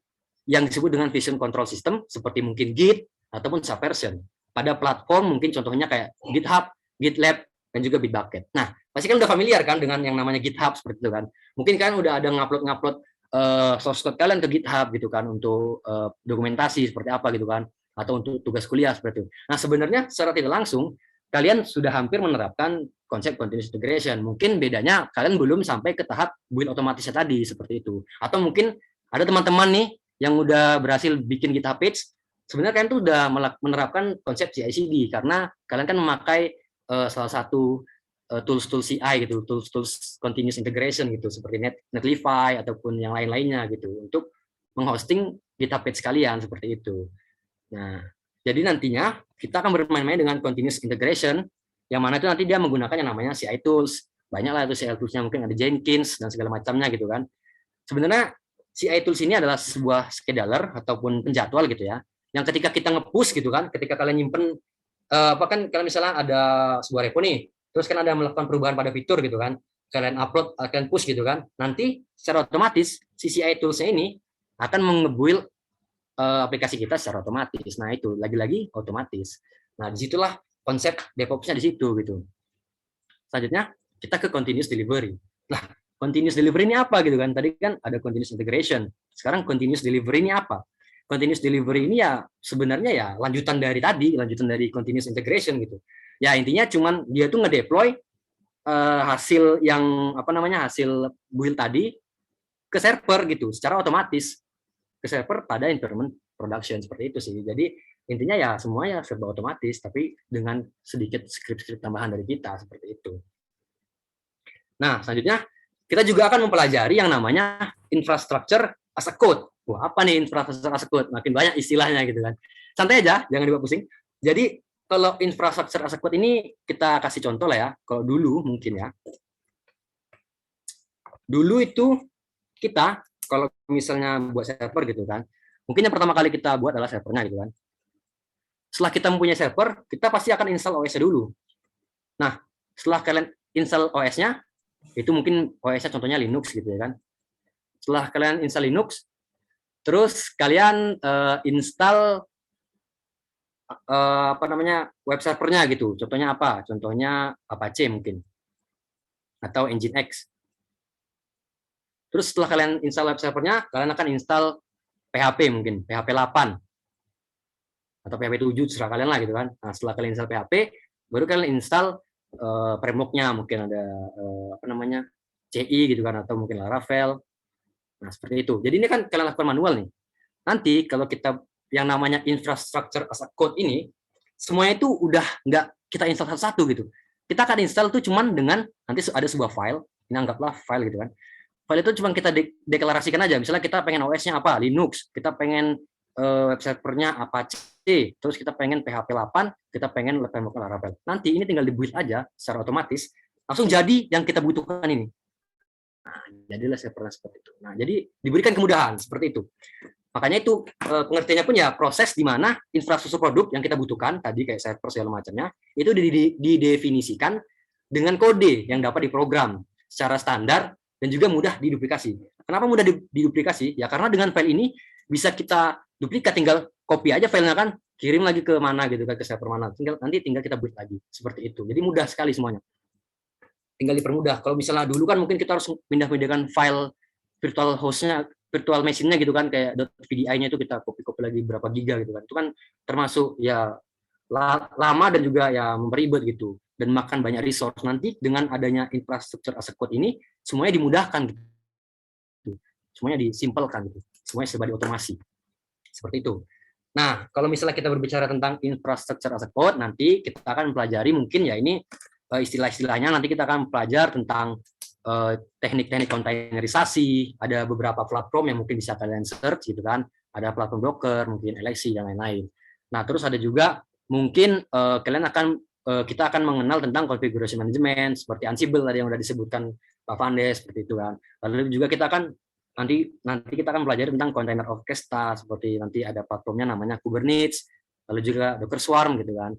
yang disebut dengan version control system, seperti mungkin Git ataupun Subversion. Pada platform mungkin contohnya kayak GitHub, GitLab, dan juga Bitbucket. Nah, pasti kan udah familiar kan dengan yang namanya GitHub seperti itu kan. Mungkin kan udah ada ngupload source code kalian ke GitHub gitu kan untuk dokumentasi seperti apa gitu kan, atau untuk tugas kuliah seperti itu. Nah, sebenarnya secara tidak langsung kalian sudah hampir menerapkan konsep continuous integration. Mungkin bedanya kalian belum sampai ke tahap build otomatisnya tadi seperti itu. Atau mungkin ada teman-teman nih yang udah berhasil bikin GitHub page, sebenarnya kalian tuh udah menerapkan konsep CI/CD karena kalian kan memakai salah satu tools CI gitu, tools continuous integration gitu, seperti Netlify ataupun yang lain-lainnya gitu untuk menghosting GitHub page kalian seperti itu. Nah, jadi nantinya kita akan bermain-main dengan continuous integration, yang mana itu nanti dia menggunakan yang namanya CI tools. Banyak lah itu CI tools-nya, mungkin ada Jenkins dan segala macamnya gitu kan. Sebenarnya CI tools ini adalah sebuah scheduler ataupun penjadwal gitu ya, yang ketika kita nge-push gitu kan, ketika kalian nyimpen apa kan, kalian misalnya ada sebuah repo nih, terus kan ada melakukan perubahan pada fitur gitu kan, kalian upload, kalian push gitu kan, nanti secara otomatis si CI tools-nya ini akan menge-build aplikasi kita secara otomatis. Nah, itu lagi-lagi otomatis. Nah, disitulah konsep DevOps-nya di situ gitu. Selanjutnya kita ke continuous delivery. Nah, continuous delivery ini apa gitu kan? Tadi kan ada continuous integration. Sekarang continuous delivery ini apa? Continuous delivery ini ya sebenarnya ya lanjutan dari tadi, lanjutan dari continuous integration gitu. Ya intinya cuman dia tuh ngedeploy hasil yang apa namanya, hasil build tadi ke server gitu secara otomatis, ke server pada environment production seperti itu sih. Jadi intinya ya semuanya serba otomatis, tapi dengan sedikit script-script tambahan dari kita seperti itu. Nah, selanjutnya kita juga akan mempelajari yang namanya infrastructure as a code. Wah, apa nih infrastructure as a code? Makin banyak istilahnya gitu kan. Santai aja, jangan dibawa pusing. Jadi kalau infrastructure as a code ini kita kasih contoh lah ya. Kalau dulu mungkin ya. Dulu itu kita kalau misalnya buat server gitu kan, mungkin yang pertama kali kita buat adalah servernya gitu kan. Setelah kita mempunyai server, kita pasti akan install OS-nya dulu. Nah, setelah kalian install OS-nya, itu mungkin OS-nya contohnya Linux gitu ya kan. Setelah kalian install Linux, terus kalian install apa namanya, web servernya gitu. Contohnya apa? Contohnya Apache mungkin, atau Nginx. Terus setelah kalian install web servernya, kalian akan install PHP mungkin, PHP 8 atau PHP 7, terserah kalian lah gitu kan. Nah, setelah kalian install PHP, baru kalian install framework-nya, mungkin ada apa namanya, CI gitu kan, atau mungkin Laravel. Nah, seperti itu. Jadi ini kan kalian lakukan manual nih. Nanti kalau kita yang namanya infrastructure as a code ini, semuanya itu udah nggak kita install satu-satu gitu. Kita akan install tuh cuman dengan nanti ada sebuah file, ini anggaplah file gitu kan. File itu cuma kita deklarasikan aja. Misalnya kita pengen OS-nya apa? Linux. Kita pengen web servernya Apache. Terus kita pengen PHP 8, kita pengen framework Laravel. Nanti ini tinggal di-build aja secara otomatis. Langsung jadi yang kita butuhkan ini. Nah, jadilah servernya seperti itu. Nah, jadi diberikan kemudahan seperti itu. Makanya itu pengertiannya pun ya proses di mana infrastruktur produk yang kita butuhkan, tadi kayak server segala macamnya, itu didefinisikan dengan kode yang dapat diprogram secara standar dan juga mudah diduplikasi. Kenapa mudah diduplikasi? Ya karena dengan file ini bisa kita duplikat, tinggal copy aja filenya kan, kirim lagi ke mana gitu kan, ke server mana. Nanti tinggal kita build lagi seperti itu. Jadi mudah sekali semuanya. Tinggal dipermudah. Kalau misalnya dulu kan mungkin kita harus pindah-pindahkan file virtual host-nya, virtual machine-nya gitu kan, kayak .vdi-nya itu kita copy-copy lagi berapa giga gitu kan. Itu kan termasuk ya lama dan juga ya memperibet gitu, dan makan banyak resource. Nanti dengan adanya infrastructure as a code ini semuanya dimudahkan gitu. semuanya disimpelkan gitu, semuanya serba diotomasi seperti itu. Nah, kalau misalnya kita berbicara tentang infrastructure as a code, nanti kita akan pelajari mungkin ya ini istilah-istilahnya, nanti kita akan belajar tentang teknik-teknik kontainerisasi, ada beberapa platform yang mungkin bisa kalian search gitu kan, ada platform Docker, mungkin LXC dan lain-lain. Nah, terus ada juga mungkin kita akan mengenal tentang configuration management seperti Ansible tadi yang sudah disebutkan Pak Vandes seperti itu kan. Lalu juga kita akan nanti kita akan belajar tentang container orchestra, seperti nanti ada platformnya namanya Kubernetes, lalu juga Docker Swarm gitu kan.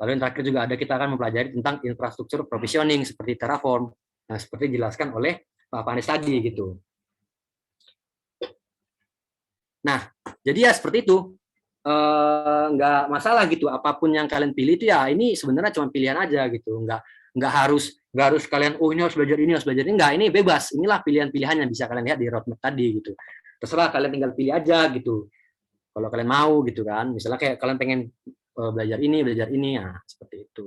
Lalu yang terakhir juga ada kita akan mempelajari tentang infrastruktur provisioning seperti Terraform. Nah, seperti dijelaskan oleh Pak Vandes tadi gitu. Nah, jadi ya seperti itu. Nggak masalah gitu, apapun yang kalian pilih itu ya ini sebenarnya cuma pilihan aja gitu, nggak harus kalian ini harus belajar ini, enggak, ini bebas, inilah pilihan-pilihan yang bisa kalian lihat di roadmap tadi gitu, terserah kalian tinggal pilih aja gitu kalau kalian mau gitu kan, misalnya kayak kalian pengen belajar ini ya seperti itu.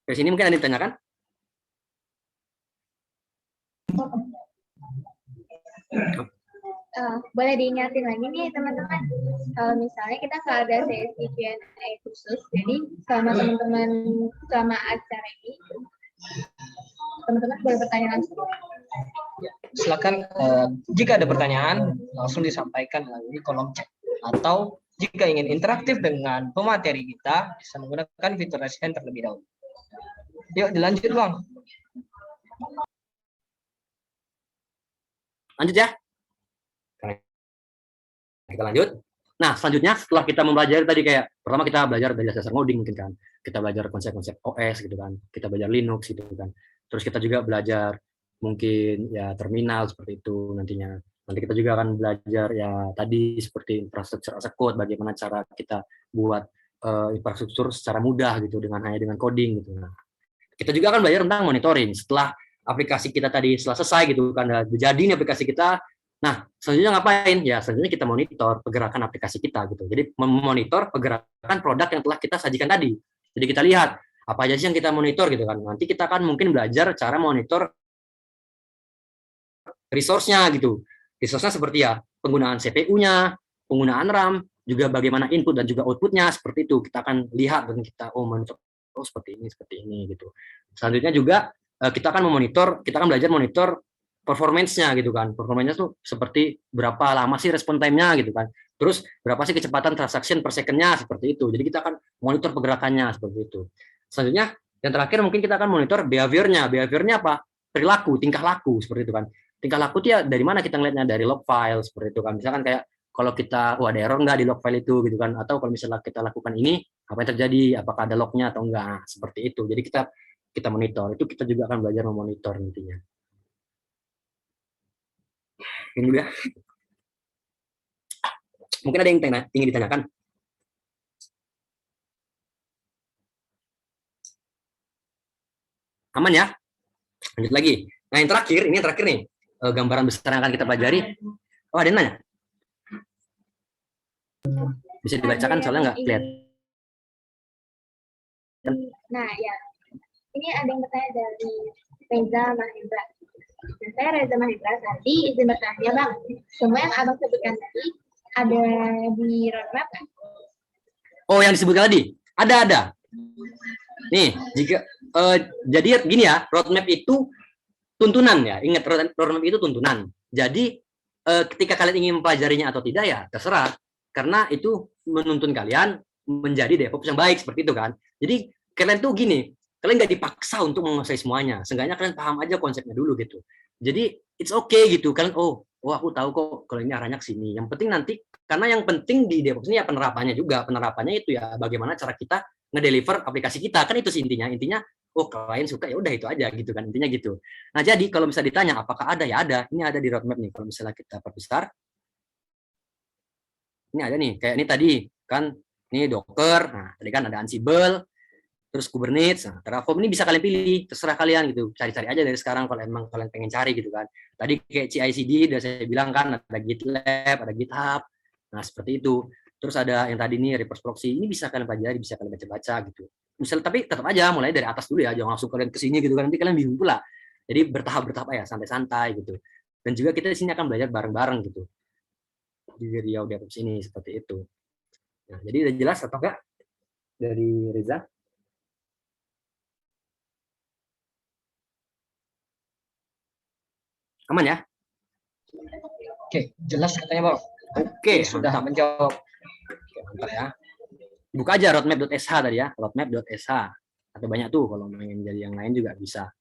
Ke sini mungkin ada yang ditanyakan? Boleh diingatin lagi nih teman-teman, kalau misalnya kita nggak ada sesi Q&A khusus, jadi selama acara ini teman-teman boleh bertanya langsung. Silakan, jika ada pertanyaan langsung disampaikan melalui kolom chat, atau jika ingin interaktif dengan pemateri kita bisa menggunakan fitur raise hand terlebih dahulu. Yuk dilanjut Bang. Lanjut ya. Kita lanjut. Nah, selanjutnya setelah kita mempelajari tadi kayak pertama kita belajar dari dasar ngoding mungkin kan. Kita belajar konsep-konsep OS gitu kan. Kita belajar Linux gitu kan. Terus kita juga belajar mungkin ya terminal seperti itu nantinya. Nanti kita juga akan belajar ya tadi seperti infrastruktur as a code, bagaimana cara kita buat infrastruktur secara mudah gitu hanya dengan coding gitu. Nah, kita juga akan belajar tentang monitoring. Setelah aplikasi kita tadi selesai gitu kan, jadi ini aplikasi kita. Nah, selanjutnya ngapain? Ya, selanjutnya kita monitor pergerakan aplikasi kita gitu. Jadi memonitor pergerakan produk yang telah kita sajikan tadi. Jadi kita lihat apa aja sih yang kita monitor gitu kan. Nanti kita akan mungkin belajar cara monitor resource-nya gitu. Resource-nya seperti ya, penggunaan CPU-nya, penggunaan RAM, juga bagaimana input dan juga output-nya seperti itu. Kita akan lihat dan kita monitor seperti ini gitu. Selanjutnya juga kita akan belajar monitor performance-nya gitu kan. Performance-nya tuh seperti berapa lama sih respon time-nya gitu kan. Terus berapa sih kecepatan transaction per second-nya seperti itu. Jadi kita akan monitor pergerakannya seperti itu. Selanjutnya yang terakhir mungkin kita akan monitor behavior-nya. Behavior-nya apa? Perilaku, tingkah laku seperti itu kan. Tingkah laku itu ya dari mana kita ngelihatnya? Dari log file seperti itu kan. Misalkan kayak kalau kita ada error nggak di log file itu gitu kan, atau kalau misalnya kita lakukan ini apa yang terjadi, apakah ada lognya atau enggak, seperti itu. Jadi kita monitor, itu kita juga akan belajar memonitor nantinya. Ini juga mungkin ada yang ingin ditanyakan. Aman ya? Lanjut lagi. Nah, yang terakhir nih, gambaran besar yang akan kita pelajari. Oh, ada yang nanya? Bisa dibacakan soalnya nggak kelihatan. Nah, ya. Ini ada yang bertanya dari Reza Mahendra. Nah, saya Reza Mahendra, tadi izin bertanya Bang, semua yang Abang sebutkan tadi ada di roadmap kan? Oh, yang disebutkan tadi? Ada. Nih, jadi gini ya, roadmap itu tuntunan ya. Ingat, roadmap itu tuntunan. Jadi ketika kalian ingin mempelajarinya atau tidak ya terserah. Karena itu menuntun kalian menjadi DevOps yang baik seperti itu kan. Jadi kalian tuh gini, kalian nggak dipaksa untuk menguasai semuanya. Seenggaknya kalian paham aja konsepnya dulu gitu. Jadi it's okay gitu. Kalian aku tahu kok kalau ini arahnya ke sini. Yang penting nanti, karena yang penting di DevOps ini ya penerapannya juga. Penerapannya itu ya bagaimana cara kita ngedeliver aplikasi kita. Kan itu sih intinya. Intinya klien suka ya udah itu aja gitu kan. Intinya gitu. Nah, jadi kalau misalnya ditanya apakah ada, ya ada. Ini ada di roadmap nih. Kalau misalnya kita perbesar, ini ada nih, kayak ini tadi kan, ini Docker, nah tadi kan ada Ansible, terus Kubernetes, nah Terraform ini bisa kalian pilih, terserah kalian gitu, cari-cari aja dari sekarang kalau emang kalian pengen cari gitu kan. Tadi kayak CI/CD udah saya bilang kan, ada GitLab, ada GitHub, nah seperti itu. Terus ada yang tadi nih reverse proxy, ini bisa kalian pelajari, bisa kalian baca-baca gitu. Misalnya, tapi tetap aja mulai dari atas dulu ya, jangan langsung kalian kesini gitu kan, nanti kalian bingung pula. Jadi bertahap ya, santai-santai gitu. Dan juga kita di sini akan belajar bareng-bareng gitu. Di Riau DevOps ini seperti itu. Nah, jadi udah jelas atau enggak dari Reza? Aman ya? Oke, jelas katanya Bang. Oke, Sudah mantap. menjawab. Oke, mantap ya. Buka aja roadmap.sh tadi ya, roadmap.sh. Atau banyak tuh kalau ingin jadi yang lain juga bisa.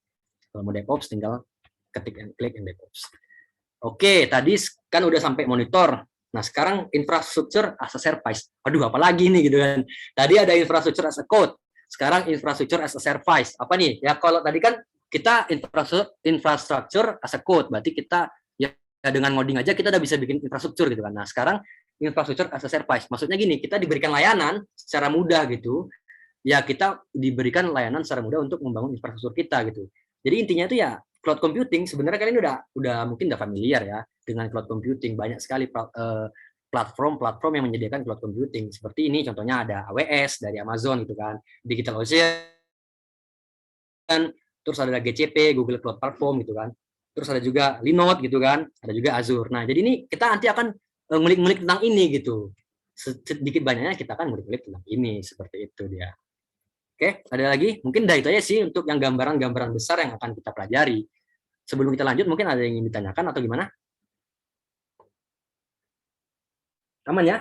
Kalau mau DevOps tinggal ketik and klik in DevOps. Oke, tadi kan udah sampai monitor. Nah, sekarang infrastructure as a service. Aduh, apalagi nih gitu kan. Tadi ada infrastructure as a code. Sekarang infrastructure as a service. Apa nih? Ya kalau tadi kan kita infrastructure as a code. Berarti kita ya dengan ngoding aja kita udah bisa bikin infrastruktur gitu kan. Nah, sekarang infrastructure as a service. Maksudnya gini, kita diberikan layanan secara mudah gitu. Ya kita diberikan layanan secara mudah untuk membangun infrastruktur kita gitu. Jadi intinya itu ya cloud computing. Sebenarnya kalian udah mungkin udah familiar ya dengan cloud computing. Banyak sekali platform yang menyediakan cloud computing. Seperti ini contohnya ada AWS dari Amazon gitu kan, DigitalOcean, terus ada GCP, Google Cloud Platform gitu kan. Terus ada juga Linode gitu kan, ada juga Azure. Nah, jadi ini kita nanti akan ngulik-ngulik tentang ini gitu. Sedikit banyaknya kita akan ngulik-ngulik tentang ini, seperti itu dia. Oke, ada lagi? Mungkin dari itu aja sih untuk yang gambaran-gambaran besar yang akan kita pelajari. Sebelum kita lanjut, mungkin ada yang ingin ditanyakan atau gimana? Aman ya?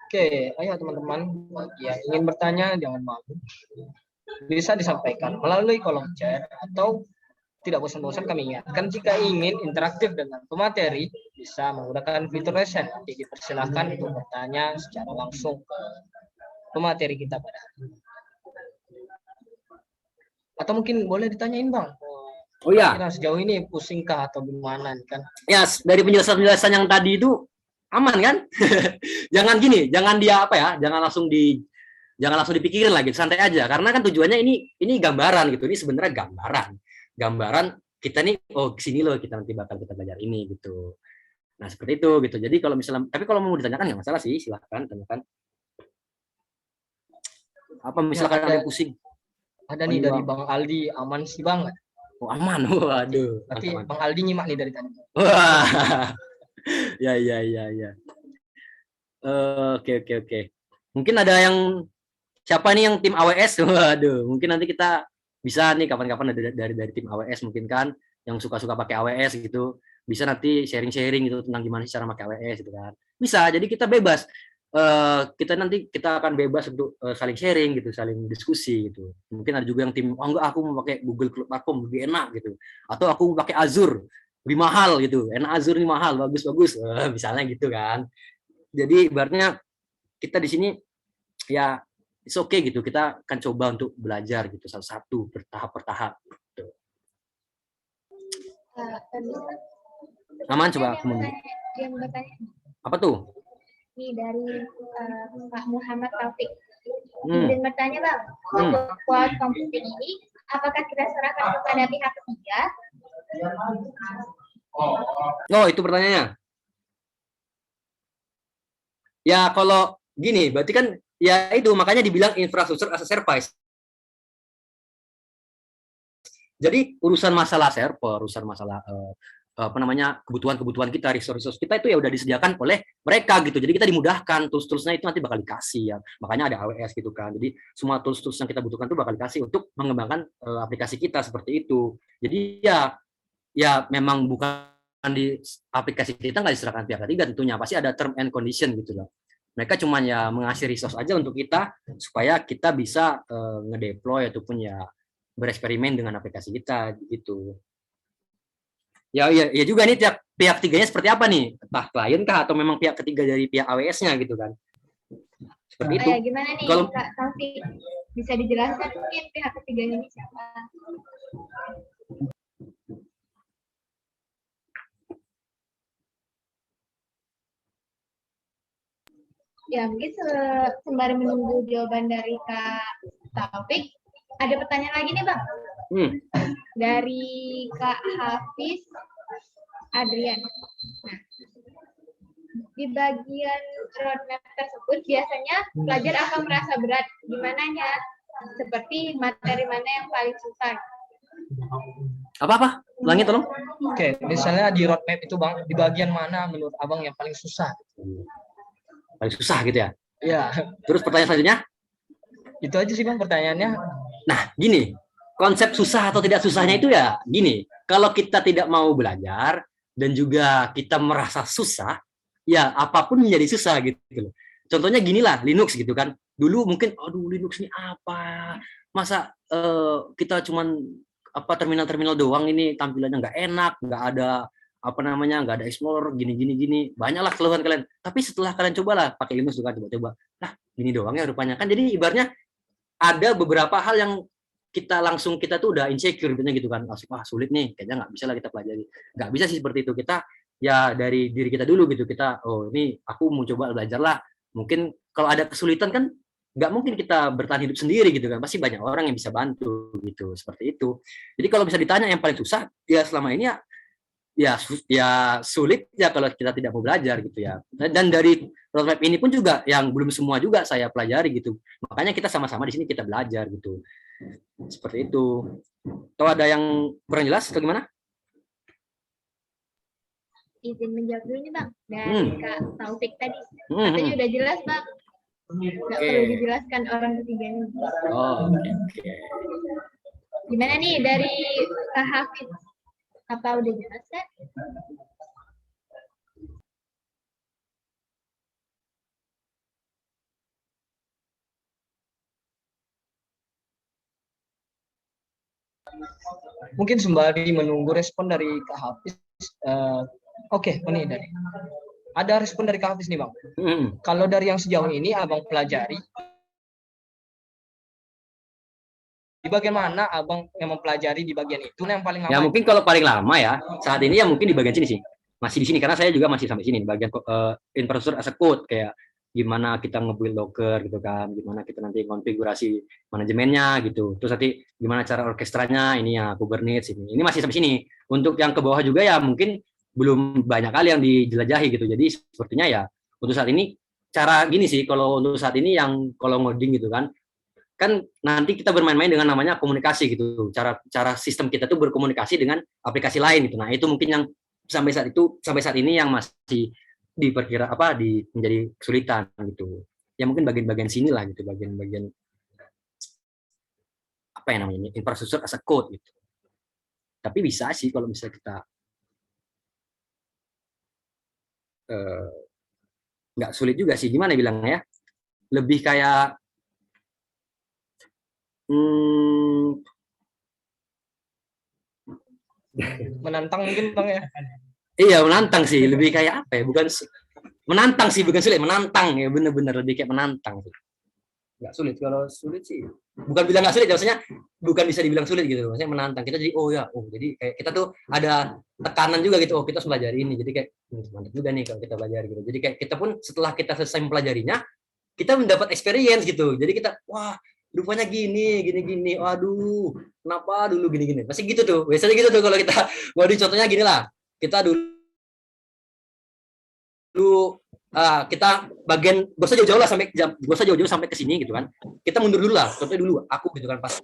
Oke, ayo teman-teman, bagi yang ingin bertanya jangan malu. Bisa disampaikan melalui kolom chat atau tidak bosan-bosan kami ingatkan jika ingin interaktif dengan pemateri bisa menggunakan fitur raise hand. Nanti dipersilahkan untuk bertanya secara langsung ke pemateri kita pada hari ini. Atau mungkin boleh ditanyain Bang. Oh ya. Kira sejauh ini pusingkah atau gimana kan? Ya, dari penjelasan-penjelasan yang tadi itu aman kan? Jangan gini, jangan dia apa ya? Jangan langsung dipikirin lagi, santai aja. Karena kan tujuannya ini gambaran gitu. Ini sebenarnya gambaran kita nih, oh kesini loh kita nanti bakal kita belajar ini gitu. Nah seperti itu gitu. Jadi kalau misalnya, tapi kalau mau ditanyakan nggak masalah sih, silahkan tanyakan. Apa misalkan ada yang pusing? Ada nih dari Bang Aldi, aman sih Bang? Oh aman, waduh. Berarti Bang Aldi nyimak nih dari tadi. Wah, ya. Oke. Mungkin ada yang siapa nih yang tim AWS? Waduh, mungkin nanti kita bisa nih kapan-kapan dari tim AWS mungkin kan yang suka-suka pakai AWS gitu. Bisa nanti sharing-sharing gitu tentang gimana sih cara pakai AWS gitu kan. Bisa, jadi kita bebas. Kita akan bebas untuk saling sharing gitu, saling diskusi gitu. Mungkin ada juga yang tim, oh enggak aku mau pakai Google Cloud Platform lebih enak gitu. Atau aku mau pakai Azure lebih mahal gitu. Enak Azure ini mahal, bagus. Misalnya gitu kan. Jadi ibaratnya kita di sini ya it's okay gitu. Kita akan coba untuk belajar gitu satu-satu bertahap. Gitu. Aman coba aku bertanya. Apa tuh? Ini dari Pak Muhammad Taufik. Izin bertanya Bang, cloud computing ini apakah kita serahkan kepada pihak ketiga? Oh itu pertanyaannya. Ya kalau gini, berarti kan ya itu makanya dibilang infrastruktur as a service. Jadi urusan masalah server, urusan masalah kebutuhan kita, resource kita itu ya udah disediakan oleh mereka gitu. Jadi kita dimudahkan, tools-toolsnya itu nanti bakal dikasih ya. Makanya ada AWS gitu kan. Jadi semua tools-tools yang kita butuhkan itu bakal dikasih untuk mengembangkan aplikasi kita seperti itu. Jadi ya memang bukan di aplikasi kita nggak diserahkan pihak ketiga tentunya, pasti ada term and condition gitu loh. Mereka cuma ya mengasih resource aja untuk kita supaya kita bisa ngedeploy ataupun ya bereksperimen dengan aplikasi kita gitu. Ya juga nih tiap pihak ketiganya seperti apa nih? Entah klien kah atau memang pihak ketiga dari pihak AWS-nya gitu kan. Seperti itu. Gimana nih Kak Taufik? Bisa dijelaskan mungkin pihak ketiganya ini siapa? Ya mungkin sembari menunggu jawaban dari Kak Taufik, ada pertanyaan lagi nih Bang. Dari Kak Hafiz Adrian. Nah, di bagian roadmap tersebut biasanya pelajar akan merasa berat di mananya, seperti materi mana yang paling susah. Apa? Ulangi tolong. Oke, misalnya di roadmap itu Bang, di bagian mana menurut Abang yang paling susah? Paling susah gitu ya. Iya, Terus pertanyaan selanjutnya. itu aja sih Bang pertanyaannya. Nah, gini, konsep susah atau tidak susahnya itu ya gini, kalau kita tidak mau belajar dan juga kita merasa susah, ya apapun menjadi susah gitu loh. Contohnya gini lah, Linux gitu kan. Dulu mungkin, aduh Linux ini apa? Masa kita cuman apa terminal-terminal doang ini tampilannya nggak enak, nggak ada apa namanya, nggak ada explorer, gini. Banyaklah keluhan kalian. Tapi setelah kalian cobalah pakai Linux juga coba-coba, lah gini doang ya rupanya kan. Jadi ibaratnya ada beberapa hal yang kita tuh udah insecure gitu kan, wah sulit nih, kayaknya nggak bisa lah kita pelajari. Nggak bisa sih seperti itu. Kita ya dari diri kita dulu gitu, kita oh ini aku mau coba belajar lah. Mungkin kalau ada kesulitan kan nggak mungkin kita bertahan hidup sendiri gitu kan, pasti banyak orang yang bisa bantu gitu, seperti itu. Jadi kalau bisa ditanya yang paling susah ya selama ini ya sulit ya kalau kita tidak mau belajar gitu ya. Dan dari roadmap ini pun juga yang belum semua juga saya pelajari gitu. Makanya kita sama-sama di sini kita belajar gitu. Seperti itu. Atau ada yang kurang jelas atau gimana? Izin menjawab dulu nih Bang, dari Kak Taufik tadi. Katanya udah jelas Bang. Nggak perlu dijelaskan orang ketiganya. Oh, oke. Gimana nih dari Kak Hafiz? Apa udah jelas kan? Mungkin sembari menunggu respon dari Kak Hafiz. Oke, ini dari ada respon dari Kak Hafiz nih Bang. Kalau dari yang sejauh ini Abang pelajari, di bagian mana Abang yang mempelajari di bagian itu yang paling lama? Ya mungkin kalau paling lama ya saat ini ya mungkin di bagian sini sih, masih di sini karena saya juga masih sampai sini di bagian infrastruktur as a code, kayak gimana kita nge-build Docker gitu kan, gimana kita nanti konfigurasi manajemennya gitu, terus nanti gimana cara orkestranya ini ya Kubernetes ini masih sampai sini. Untuk yang ke bawah juga ya mungkin belum banyak kali yang dijelajahi gitu, jadi sepertinya ya untuk saat ini cara gini sih, kalau untuk saat ini yang kalau ngoding gitu kan nanti kita bermain-main dengan namanya komunikasi gitu, cara sistem kita tuh berkomunikasi dengan aplikasi lain gitu. Nah itu mungkin yang sampai saat ini yang masih diperkira menjadi kesulitan gitu ya, mungkin bagian-bagian sini lah gitu, bagian-bagian apa yang namanya infrastruktur as a code gitu. Tapi bisa sih kalau misalnya kita nggak sulit juga sih, gimana bilangnya ya, lebih kayak menantang mungkin Bang ya. Iya menantang sih, lebih kayak apa ya, bukan menantang sih, bukan sulit, menantang ya, bener-bener lebih kayak menantang sih. Nggak sulit, kalau sulit sih bukan bilang nggak sulit, maksudnya bukan bisa dibilang sulit gitu, maksudnya menantang kita jadi jadi kayak kita tuh ada tekanan juga gitu, kita harus belajar ini, jadi kayak mantap juga nih kalau kita belajar gitu. Jadi kayak kita pun setelah kita selesai mempelajarinya kita mendapat experience gitu, jadi kita wah rupanya gini, waduh kenapa dulu gini pasti gitu tuh, biasanya gitu tuh kalau kita waduh. Contohnya gini lah, kita dulu kita bagian gak usah jauh-jauh sampai ke sini gitu kan, kita mundur dulu lah. Contohnya dulu aku gitu kan pas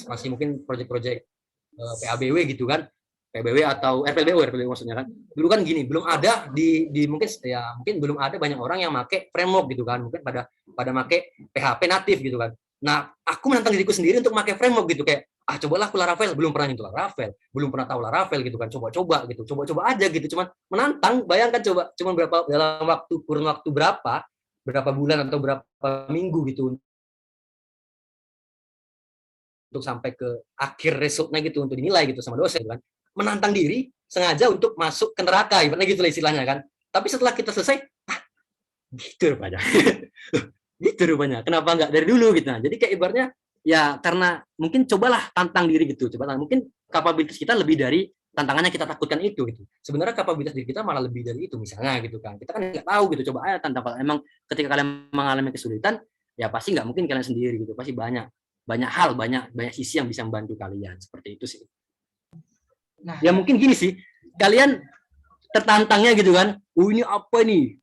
masih mungkin project PABW gitu kan, PBW atau RPLBW maksudnya kan, dulu kan gini, belum ada di mungkin belum ada banyak orang yang make framework gitu kan, mungkin pada make PHP natif gitu kan. Nah aku menantang diriku sendiri untuk make framework gitu, kayak cobalah aku Laravel, belum pernah nyentuh Laravel, belum pernah tahu Laravel gitu kan, coba aja gitu, cuman menantang. Bayangkan cuman dalam kurun waktu berapa bulan atau berapa minggu gitu untuk sampai ke akhir resultnya gitu, untuk dinilai gitu sama dosen kan, menantang diri sengaja untuk masuk ke neraka ibaratnya gitu lah istilahnya kan. Tapi setelah kita selesai gitu rupanya gitu rupanya, kenapa nggak dari dulu gitu. Nah, jadi kayak ibaratnya ya karena mungkin cobalah tantang diri gitu, mungkin kapabilitas kita lebih dari tantangannya kita takutkan itu gitu. Sebenarnya kapabilitas diri kita malah lebih dari itu misalnya gitu kan, kita kan nggak tahu gitu. Coba aja tantang, kalau emang ketika kalian mengalami kesulitan ya pasti nggak mungkin kalian sendiri gitu, pasti banyak hal, banyak sisi yang bisa membantu kalian, seperti itu sih. Nah ya mungkin gini sih, kalian tertantangnya gitu kan, ini apa ini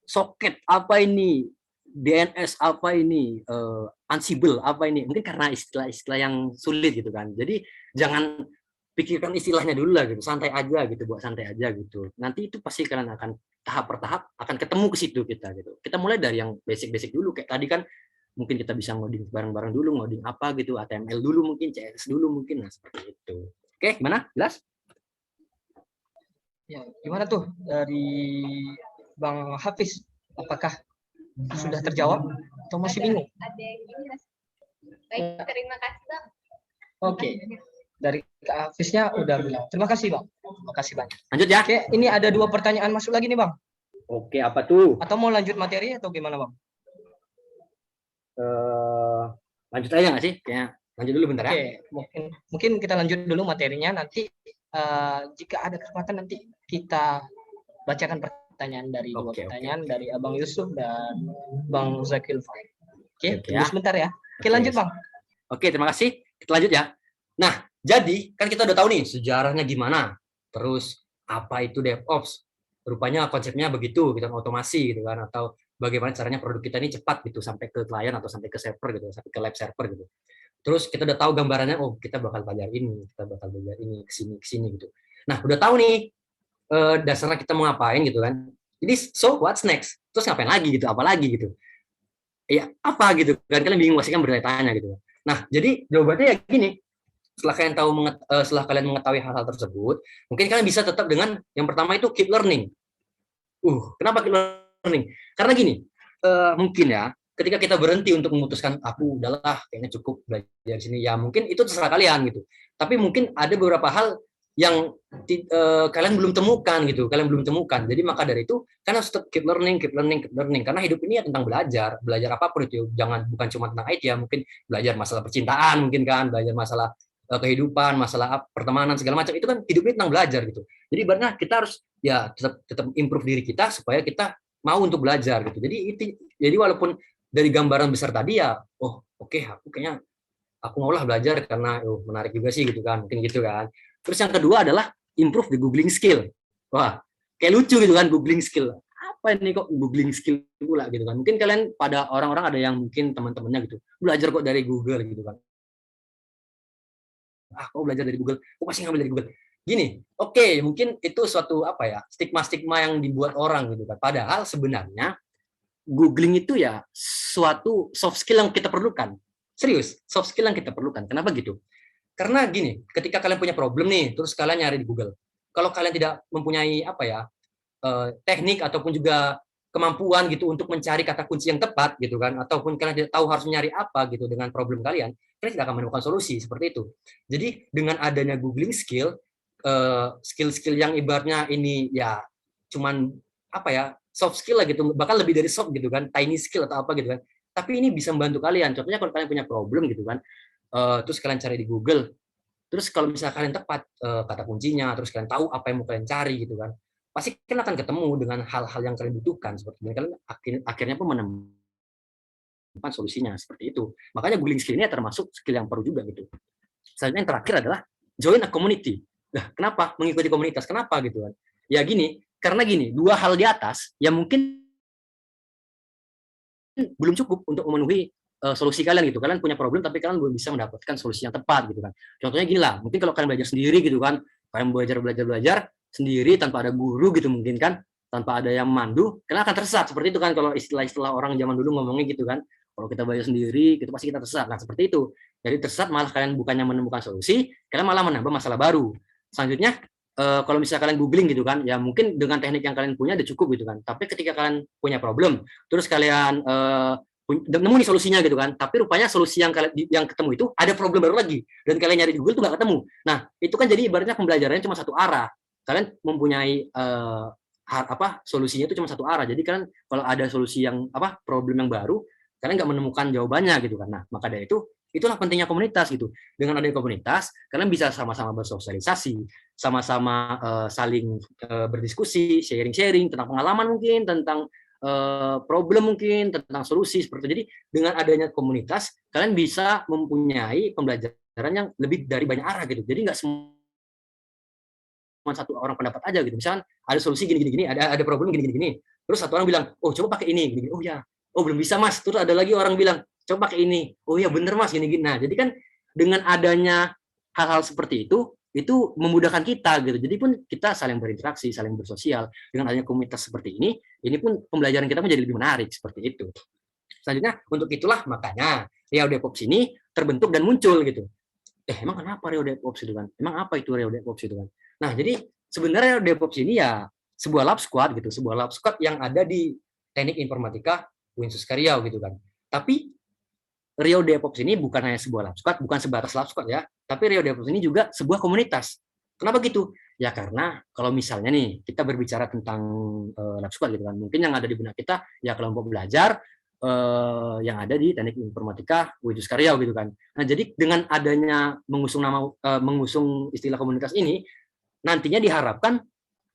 socket, apa ini DNS, apa ini Ansible, apa ini, mungkin karena istilah-istilah yang sulit gitu kan. Jadi jangan pikirkan istilahnya dulu lah gitu, santai aja gitu, buat santai aja gitu. Nanti itu pasti kalian akan tahap per tahap akan ketemu ke situ kita gitu. Kita mulai dari yang basic-basic dulu, kayak tadi kan mungkin kita bisa ngoding bareng-bareng dulu, ngoding apa gitu, HTML dulu mungkin, CSS dulu mungkin, nah seperti itu. Oke, gimana? Jelas? Ya, gimana tuh dari Bang Hafiz? Apakah sudah terjawab atau masih bingung? Ada yang gini, Mas. Baik, terima kasih, Bang. Oke. Dari Kak Hafiznya udah bilang. Terima kasih, Bang. Terima kasih banyak. Lanjut ya. Oke, ini ada 2 pertanyaan masuk lagi nih, Bang. Oke, apa tuh? Atau mau lanjut materi atau gimana, Bang? Lanjut aja nggak sih? Kayak lanjut dulu bentar ya. Oke, mungkin kita lanjut dulu materinya. Nanti jika ada kesempatan nanti kita bacakan pertanyaan dari 2 pertanyaan dari Abang Yusuf dan Bang Zakil Fai. Oke, tunggu sebentar ya. Oke, lanjut, Bang. Oke, terima kasih. Kita lanjut ya. Nah, jadi kan kita udah tahu nih sejarahnya gimana. Terus apa itu DevOps? Rupanya konsepnya begitu, kita otomasi gitu kan, atau bagaimana caranya produk kita ini cepat gitu sampai ke klien atau sampai ke server gitu, sampai ke lab server gitu. Terus kita udah tahu gambarannya, oh kita bakal belajar ini, kita bakal belajar ini, ke sini gitu. Nah, udah tahu nih dasarnya kita mau ngapain gitu kan. Jadi so what's next? Terus ngapain lagi gitu, apa lagi gitu. Ya, apa gitu kan, kalian bingung pasti kan bertanya gitu. Nah, jadi jawabannya ya gini. Setelah kalian mengetahui hal-hal tersebut, mungkin kalian bisa tetap dengan yang pertama itu keep learning. Kenapa keep learning? Karena gini, mungkin ya, ketika kita berhenti untuk memutuskan aku udahlah kayaknya cukup belajar di sini, ya mungkin itu terserah kalian gitu. Tapi mungkin ada beberapa hal yang kalian belum temukan gitu, Jadi maka dari itu kalian harus keep learning. Karena hidup ini ya tentang belajar apapun itu, bukan cuma tentang IT ya, mungkin belajar masalah percintaan mungkin kan, belajar masalah kehidupan, masalah pertemanan segala macam, itu kan hidup ini tentang belajar gitu. Jadi ibaratnya kita harus ya tetap improve diri kita supaya kita mau untuk belajar gitu. Jadi walaupun dari gambaran besar tadi ya, oke, aku kayaknya aku maulah belajar karena menarik juga sih gitu kan, mungkin gitu kan. Terus yang kedua adalah improve the googling skill. Wah, kayak lucu gitu kan, googling skill. Apa ini kok googling skill pula gitu kan. Mungkin kalian pada orang-orang ada yang mungkin teman-temannya gitu, belajar kok dari Google gitu kan. Kok belajar dari Google? Kok pasti ngambil dari Google? Gini, oke, mungkin itu suatu stigma-stigma yang dibuat orang gitu kan. Padahal sebenarnya googling itu ya suatu soft skill yang kita perlukan. Serius, soft skill yang kita perlukan. Kenapa gitu? Karena gini, ketika kalian punya problem nih, terus kalian nyari di Google. Kalau kalian tidak mempunyai teknik ataupun juga kemampuan gitu untuk mencari kata kunci yang tepat gitu kan, ataupun kalian tidak tahu harus mencari apa gitu dengan problem kalian tidak akan menemukan solusi seperti itu. Jadi dengan adanya googling skill, skill-skill yang ibaratnya ini ya cuman soft skill lah gitu, bahkan lebih dari soft gitu kan, tiny skill atau apa gitu kan. Tapi ini bisa membantu kalian. Contohnya kalau kalian punya problem gitu kan, terus kalian cari di Google, terus kalau misalnya kalian tepat kata kuncinya, terus kalian tahu apa yang mau kalian cari gitu kan, pasti kalian akan ketemu dengan hal-hal yang kalian butuhkan seperti itu. Kalian akhirnya pun menemukan solusinya seperti itu. Makanya googling skill ini termasuk skill yang perlu juga gitu. Selanjutnya yang terakhir adalah join a community. Nah, kenapa mengikuti komunitas? Kenapa gitu kan? Ya gini, karena gini, 2 hal di atas yang mungkin belum cukup untuk memenuhi solusi kalian gitu. Kalian punya problem tapi kalian belum bisa mendapatkan solusi yang tepat gitu kan. Contohnya gini lah, mungkin kalau kalian belajar sendiri gitu kan, kalian belajar sendiri tanpa ada guru gitu mungkin kan, tanpa ada yang memandu, kalian akan tersesat seperti itu kan, kalau istilah orang zaman dulu ngomongnya gitu kan. Kalau kita belajar sendiri, itu pasti kita tersesat. Nah, seperti itu. Jadi tersesat malah kalian bukannya menemukan solusi, kalian malah menambah masalah baru. Selanjutnya, kalau misalnya kalian googling gitu kan, ya mungkin dengan teknik yang kalian punya udah cukup gitu kan. Tapi ketika kalian punya problem, terus kalian nemu nih solusinya gitu kan, tapi rupanya solusi yang ketemu itu ada problem baru lagi, dan kalian nyari di Google tuh nggak ketemu. Nah, itu kan jadi ibaratnya pembelajarannya cuma satu arah. Kalian mempunyai solusinya itu cuma satu arah. Jadi kalian kalau ada solusi yang problem yang baru, kalian nggak menemukan jawabannya gitu kan. Nah, maka dari itu itulah pentingnya komunitas gitu. Dengan adanya komunitas, kalian bisa sama-sama bersosialisasi, sama-sama saling berdiskusi, sharing-sharing tentang pengalaman mungkin, tentang problem mungkin, tentang solusi seperti itu. Jadi dengan adanya komunitas, kalian bisa mempunyai pembelajaran yang lebih dari banyak arah gitu. Jadi nggak semua satu orang pendapat aja gitu. Misalkan ada solusi gini, ada problem gini. Terus satu orang bilang, oh coba pakai ini, gini. Oh ya, oh belum bisa mas. Terus ada lagi orang bilang, coba pakai ini. Oh iya bener mas, gini. Nah, jadi kan dengan adanya hal-hal seperti itu, itu memudahkan kita gitu. Jadi pun kita saling berinteraksi, saling bersosial. Dengan adanya komunitas seperti ini pun pembelajaran kita menjadi lebih menarik seperti itu. Selanjutnya, untuk itulah makanya Riau DevOps ini terbentuk dan muncul gitu. Emang kenapa Riau DevOps itu kan? Emang apa itu Riau DevOps itu kan? Nah, jadi sebenarnya Riau DevOps ini ya sebuah lab squad gitu, sebuah lab squad yang ada di Teknik Informatika UIN Suska Riau gitu kan. Tapi Riau DevOps ini bukan hanya sebuah lab squad, bukan sebatas lab squad ya, tapi Riau DevOps ini juga sebuah komunitas. Kenapa gitu? Ya karena kalau misalnya nih kita berbicara tentang lab squad gitu kan, mungkin yang ada di benak kita ya kelompok belajar yang ada di Teknik Informatika UIN Suska Riau gitu kan. Nah, jadi dengan adanya mengusung istilah komunitas ini, nantinya diharapkan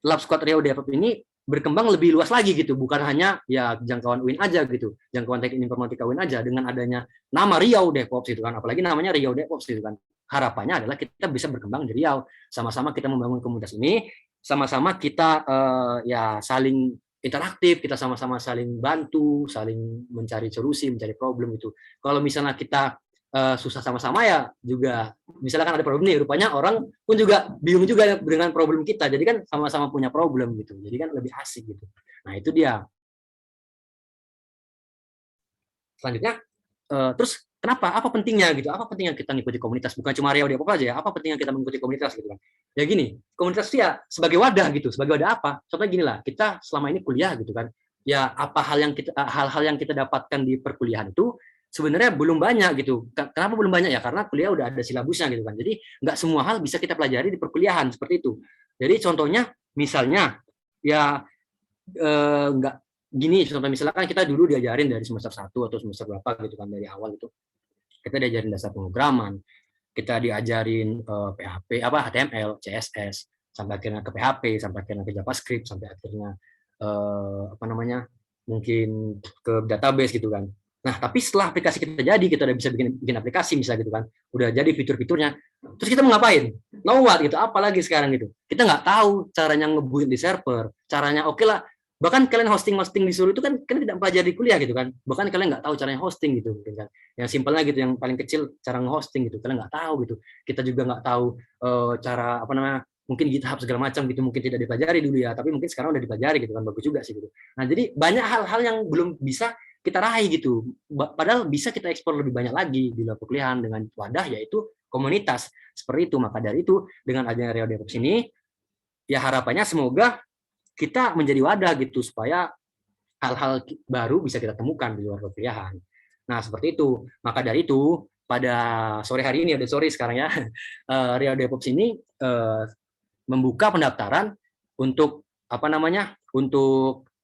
lab squad Riau DevOps ini berkembang lebih luas lagi gitu, bukan hanya ya jangkauan UIN aja gitu, jangkauan Teknik Informatika UIN aja. Dengan adanya nama Riau DevOps gitu kan, apalagi namanya Riau DevOps gitu kan, harapannya adalah kita bisa berkembang di Riau, sama-sama kita membangun komunitas ini, sama-sama kita ya saling interaktif, kita sama-sama saling bantu, saling mencari solusi, mencari problem itu. Kalau misalnya kita susah sama-sama ya juga, misalnya kan ada problem nih, rupanya orang pun juga bingung juga dengan problem kita, jadi kan sama-sama punya problem gitu, jadi kan lebih asik gitu. Nah itu dia. Selanjutnya, terus kenapa? Apa pentingnya gitu? Apa pentingnya kita mengikuti komunitas? Bukan cuma Riau Depok aja ya. Apa pentingnya kita mengikuti komunitas gitu kan? Ya gini, komunitas itu ya sebagai wadah gitu. Sebagai wadah apa? Contohnya gini lah, kita selama ini kuliah gitu kan. Ya apa hal-hal yang kita dapatkan di perkuliahan itu sebenarnya belum banyak gitu. Kenapa belum banyak ya? Karena kuliah udah ada silabusnya gitu kan. Jadi nggak semua hal bisa kita pelajari di perkuliahan seperti itu. Jadi contohnya misalnya ya nggak gini, contoh misalkan kita dulu diajarin dari semester 1 atau semester berapa gitu kan, dari awal itu kita diajarin dasar pemrograman, kita diajarin PHP HTML, CSS, sampai akhirnya ke PHP, sampai akhirnya ke JavaScript, sampai akhirnya mungkin ke database gitu kan. Nah, tapi setelah aplikasi kita jadi, kita udah bisa bikin aplikasi misalnya gitu kan, udah jadi fitur-fiturnya, terus kita mau ngapain? No what gitu, apalagi sekarang gitu. Kita nggak tahu caranya ngebuild di server, caranya oke lah, bahkan kalian hosting disuruh itu kan kalian tidak pelajari kuliah gitu kan, bahkan kalian nggak tahu caranya hosting gitu kan, yang simpelnya gitu, yang paling kecil cara nge-hosting gitu kalian nggak tahu gitu. Kita juga nggak tahu cara mungkin GitHub segala macam gitu, mungkin tidak dipelajari dulu ya, tapi mungkin sekarang udah dipelajari gitu kan, bagus juga sih gitu. Nah jadi banyak hal-hal yang belum bisa kita raih gitu, padahal bisa kita ekspor lebih banyak lagi di luar perkuliahan dengan wadah yaitu komunitas seperti itu. Maka dari itu dengan adanya Riau DevOps ini ya harapannya semoga kita menjadi wadah gitu supaya hal-hal baru bisa kita temukan di luar perkuliahan. Nah seperti itu. Maka dari itu pada sore hari ini, udah sore sekarang ya, Riau DevOps ini membuka pendaftaran untuk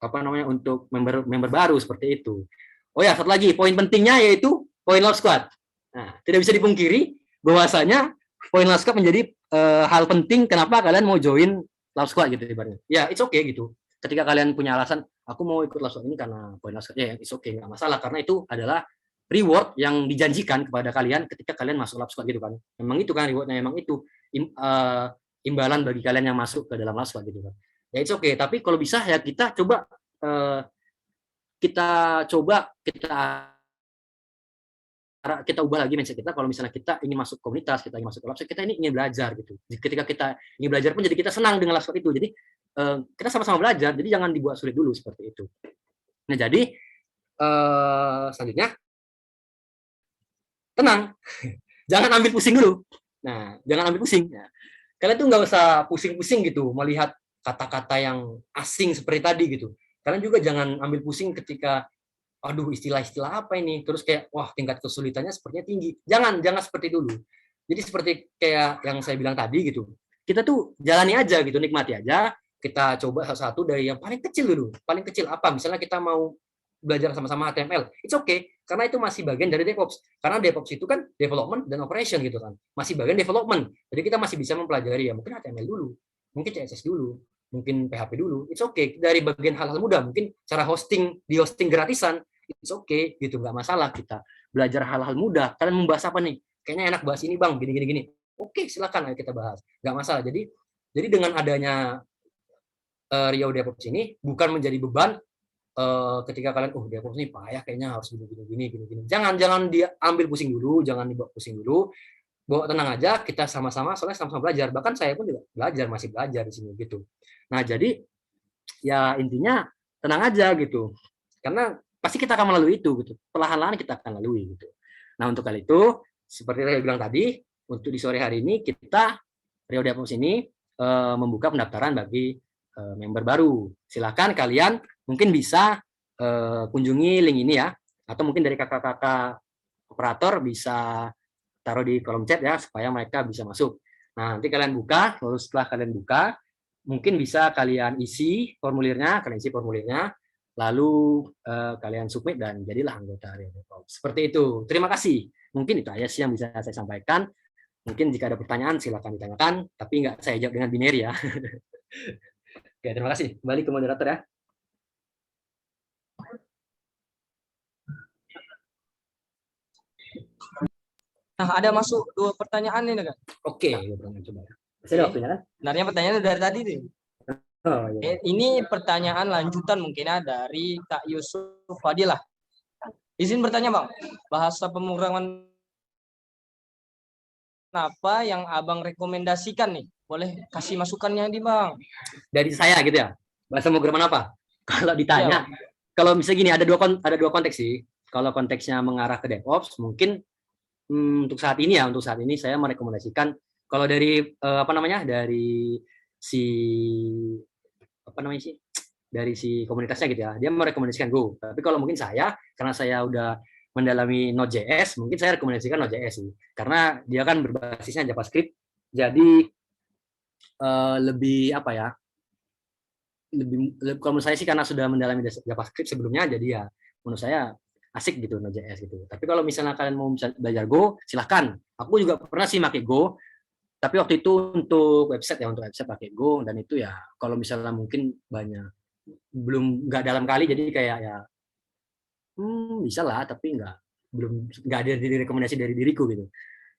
untuk member baru seperti itu. Oh ya, satu lagi poin pentingnya yaitu poin Love Squad. Nah, tidak bisa dipungkiri bahwasanya poin Love Squad menjadi hal penting kenapa kalian mau join Love Squad gitu ibaratnya. Ya, it's okay gitu. Ketika kalian punya alasan, aku mau ikut Love Squad ini karena poin Love Squad, ya it's okay, nggak masalah, karena itu adalah reward yang dijanjikan kepada kalian ketika kalian masuk Love Squad gitu kan. Memang itu kan rewardnya, memang itu imbalan bagi kalian yang masuk ke dalam Love Squad gitu kan. Ya it's okay, tapi kalau bisa ya kita coba kita ubah lagi mindset kita. Kalau misalnya kita ingin masuk komunitas, kita ingin masuk ke Lab Squad, kita ini ingin belajar gitu. Ketika kita ingin belajar pun jadi kita senang dengan Lab Squad itu. Jadi kita sama-sama belajar, jadi jangan dibuat sulit dulu seperti itu. Nah jadi selanjutnya tenang, jangan ambil pusing dulu. Nah jangan ambil pusing. Nah, kalian tuh nggak usah pusing-pusing gitu melihat kata-kata yang asing seperti tadi gitu. Kalian juga jangan ambil pusing ketika aduh istilah-istilah apa ini, terus kayak wah tingkat kesulitannya sepertinya tinggi. Jangan seperti dulu. Jadi seperti kayak yang saya bilang tadi gitu. Kita tuh jalani aja gitu, nikmati aja. Kita coba satu-satu dari yang paling kecil dulu. Paling kecil apa? Misalnya kita mau belajar sama-sama HTML. It's okay, karena itu masih bagian dari DevOps. Karena DevOps itu kan development dan operation gitu kan. Masih bagian development. Jadi kita masih bisa mempelajari ya mungkin HTML dulu, mungkin CSS dulu, mungkin PHP dulu. It's okay, dari bagian hal-hal mudah. Mungkin cara hosting gratisan, it's okay gitu, nggak masalah kita belajar hal-hal mudah. Kalian membahas apa nih? Kayaknya enak bahas ini bang, gini. Oke, silakan ayo kita bahas, nggak masalah. Jadi dengan adanya Riau DevOps ini bukan menjadi beban ketika kalian DevOps ini payah kayaknya harus gini. Jangan diambil pusing dulu, jangan dibawa pusing dulu. tenang aja, kita sama-sama, soalnya sama-sama belajar. Bahkan saya pun juga belajar, masih belajar di sini gitu. Nah, jadi ya intinya tenang aja gitu. Karena pasti kita akan melalui itu gitu. Perlahan-lahan kita akan lalui gitu. Nah, untuk kali itu seperti saya bilang tadi, untuk di sore hari ini kita Rio DevOps ini membuka pendaftaran bagi member baru. Silakan kalian mungkin bisa kunjungi link ini ya, atau mungkin dari kakak-kakak operator bisa taruh di kolom chat ya supaya mereka bisa masuk. Nah, nanti kalian buka, lalu setelah kalian buka, mungkin bisa kalian isi formulirnya, lalu kalian submit dan jadilah anggota Rio DevOps. Seperti itu. Terima kasih. Mungkin itu aja sih yang bisa saya sampaikan. Mungkin jika ada pertanyaan silakan ditanyakan, tapi nggak saya jawab dengan binary ya. Oke, terima kasih. Kembali ke moderator ya. Nah, ada masuk 2 pertanyaan nih, Kak. Oke, coba. Masih ada waktunya kan? Sebenarnya pertanyaannya dari tadi nih. Oh, iya. Ini pertanyaan lanjutan mungkin ya dari Kak Yusuf Fadilah. Izin bertanya, Bang. Bahasa pemrograman apa yang Abang rekomendasikan nih? Boleh kasih masukannya di Bang. Dari saya gitu ya. Bahasa pemrograman apa? Kalau ditanya, kalau misalnya gini ada dua konteks sih. Kalau konteksnya mengarah ke DevOps, mungkin untuk saat ini saya merekomendasikan kalau dari dari si komunitasnya gitu ya, dia merekomendasikan Go. Tapi kalau mungkin saya, karena saya udah mendalami Node.js, mungkin saya rekomendasikan Node.js sih, karena dia kan berbasisnya JavaScript, jadi lebih kalau menurut saya sih karena sudah mendalami JavaScript sebelumnya, jadi ya menurut saya asik gitu Node.js gitu. Tapi kalau misalnya kalian mau belajar Go, silahkan. Aku juga pernah sih pakai Go, tapi waktu itu untuk website pakai Go, dan itu ya kalau misalnya mungkin belum nggak dalam kali, jadi kayak ya bisa lah, tapi nggak ada rekomendasi dari diriku gitu.